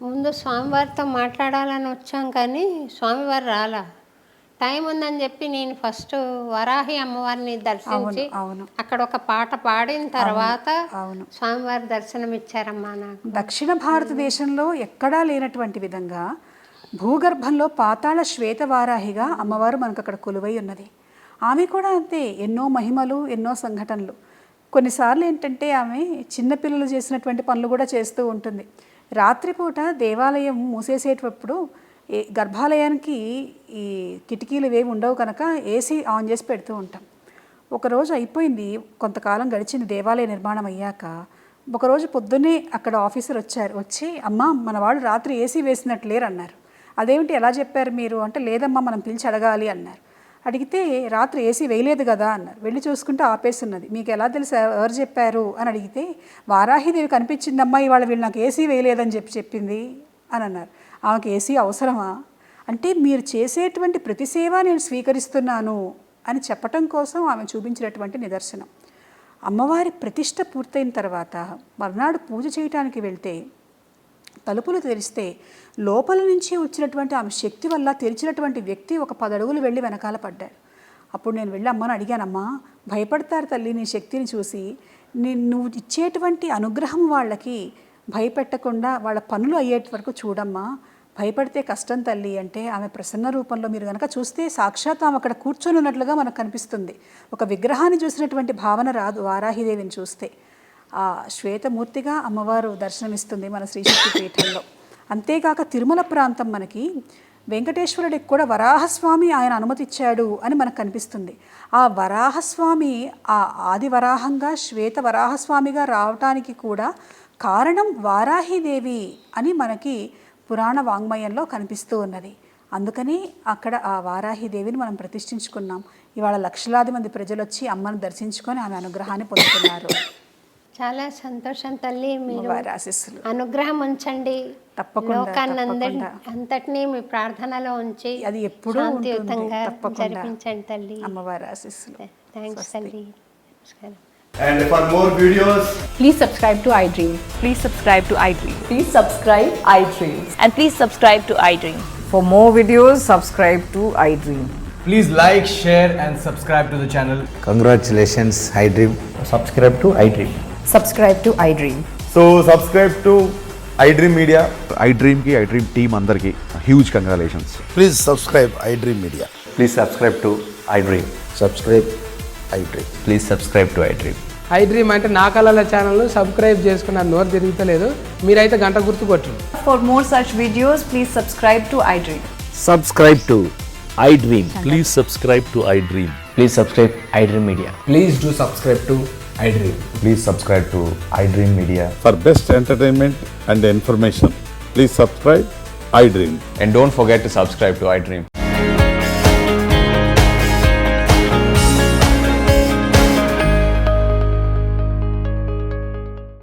ముందు స్వామివారితో మాట్లాడాలని వచ్చాం కానీ స్వామివారు రాలా. టైం ఉందని చెప్పి నేను ఫస్ట్ వరాహి అమ్మవారిని దర్శించి అక్కడ ఒక పాట పాడిన తర్వాత స్వామివారి దర్శనం ఇచ్చారమ్మా నాకు. దక్షిణ భారతదేశంలో ఎక్కడా లేనటువంటి విధంగా భూగర్భంలో పాతాళ శ్వేతవారాహిగా అమ్మవారు మనకు అక్కడ కొలువై ఉన్నది. ఆమె కూడా అంతే, ఎన్నో మహిమలు, ఎన్నో సంఘటనలు. కొన్నిసార్లు ఏంటంటే ఆమె చిన్నపిల్లలు చేసినటువంటి పనులు కూడా చేస్తూ ఉంటుంది. రాత్రిపూట దేవాలయం మూసేసేటప్పుడు గర్భాలయానికి ఈ కిటికీలు ఇవేవి ఉండవు కనుక ఏసీ ఆన్ చేసి పెడుతూ ఉంటాం. ఒకరోజు అయిపోయింది, కొంతకాలం గడిచింది దేవాలయ నిర్మాణం అయ్యాక. ఒకరోజు పొద్దున్నే అక్కడ ఆఫీసర్ వచ్చి అమ్మ మన వాళ్ళు రాత్రి ఏసీ వేసినట్టు లేరు అన్నారు. అదేమిటి ఎలా చెప్పారు మీరు అంటే, లేదమ్మా మనం పిలిచి అడగాలి అన్నారు. అడిగితే రాత్రి ఏసీ వేయలేదు కదా అన్నారు. వెళ్ళి చూసుకుంటే ఆపేస్తున్నది. మీకు ఎలా తెలుసు, ఎవరు చెప్పారు అని అడిగితే, వారాహిదేవి కనిపించిందమ్మా ఇవాళ వీళ్ళు నాకు ఏసీ వేయలేదని చెప్పింది అని అన్నారు. ఆమెకు ఏసీ అవసరమా అంటే, మీరు చేసేటువంటి ప్రతి సేవ నేను స్వీకరిస్తున్నాను అని చెప్పటం కోసం ఆమె చూపించినటువంటి నిదర్శనం. అమ్మవారి ప్రతిష్ట పూర్తయిన తర్వాత మర్నాడు పూజ చేయటానికి వెళ్తే తలుపులు తెరిస్తే లోపల నుంచి వచ్చినటువంటి ఆమె శక్తి వల్ల తెరిచినటువంటి వ్యక్తి ఒక 10 అడుగులు వెళ్ళి వెనకాల పడ్డాడు. అప్పుడు నేను వెళ్ళి అమ్మని అడిగానమ్మా, భయపడతారు తల్లి నీ శక్తిని చూసి, నువ్వు ఇచ్చేటువంటి అనుగ్రహం వాళ్ళకి భయపెట్టకుండా వాళ్ళ పనులు అయ్యేటి వరకు చూడమ్మా, భయపడితే కష్టం తల్లి అంటే, ఆమె ప్రసన్న రూపంలో మీరు కనుక చూస్తే సాక్షాత్ ఆమె అక్కడ కూర్చొని ఉన్నట్లుగా మనకు కనిపిస్తుంది. ఒక విగ్రహాన్ని చూసినటువంటి భావన రాదు వారాహిదేవిని చూస్తే. ఆ శ్వేతమూర్తిగా అమ్మవారు దర్శనమిస్తుంది మన శ్రీశక్తి పీఠంలో. అంతేకాక తిరుమల ప్రాంతం మనకి వెంకటేశ్వరుడికి కూడా వరాహస్వామి ఆయన అనుమతిచ్చాడు అని మనకు కనిపిస్తుంది. ఆ వరాహస్వామి ఆ ఆది వరాహంగా శ్వేత వరాహస్వామిగా రావటానికి కూడా కారణం వారాహిదేవి అని మనకి పురాణ వాంగ్మయంలో కనిపిస్తూ ఉన్నది. అందుకని అక్కడ ఆ వారాహిదేవిని మనం ప్రతిష్ఠించుకున్నాం. ఇవాళ లక్షలాది మంది ప్రజలు వచ్చి అమ్మను దర్శించుకొని ఆమె అనుగ్రహాన్ని పొందుతున్నారు. చాలా సంతోషం తల్లి, మీరు ఆశీస్సులు అనుగ్రహం ఉంచండి. తప్పకుండా లోకాన్ని అంతటినీ మీ ప్రార్థనలో ఉంచి అది ఎప్పుడూ శాంతియుతంగా జరిపించండి తల్లి. అమ్మవారి ఆశీస్సులు. థ్యాంక్స్ తల్లి. నమస్కారం. And for more videos, please subscribe to iDream. Please subscribe to iDream. Please subscribe iDream. And please subscribe to iDream. For more videos, subscribe to iDream. please like, share and subscribe to the channel. Congratulations, iDream. Subscribe to iDream. Subscribe to iDream. So subscribe to iDream Media. iDream ki iDream team andarki huge congratulations. Please subscribe iDream Media. Please subscribe to iDream. Subscribe iDream. Please subscribe to iDream. iDream అంటే నా కళల channel subscribe చేసుకున్న నోరు తిరుగుతలేదు, మీరైతే గంట గుర్తు కొట్టండి. For more such videos, please subscribe to iDream. Subscribe to iDream. Please subscribe to iDream. Please subscribe iDream Media. Please do subscribe to iDream. Please subscribe to iDream Media. For best entertainment and information, please subscribe iDream. And don't forget to subscribe to iDream.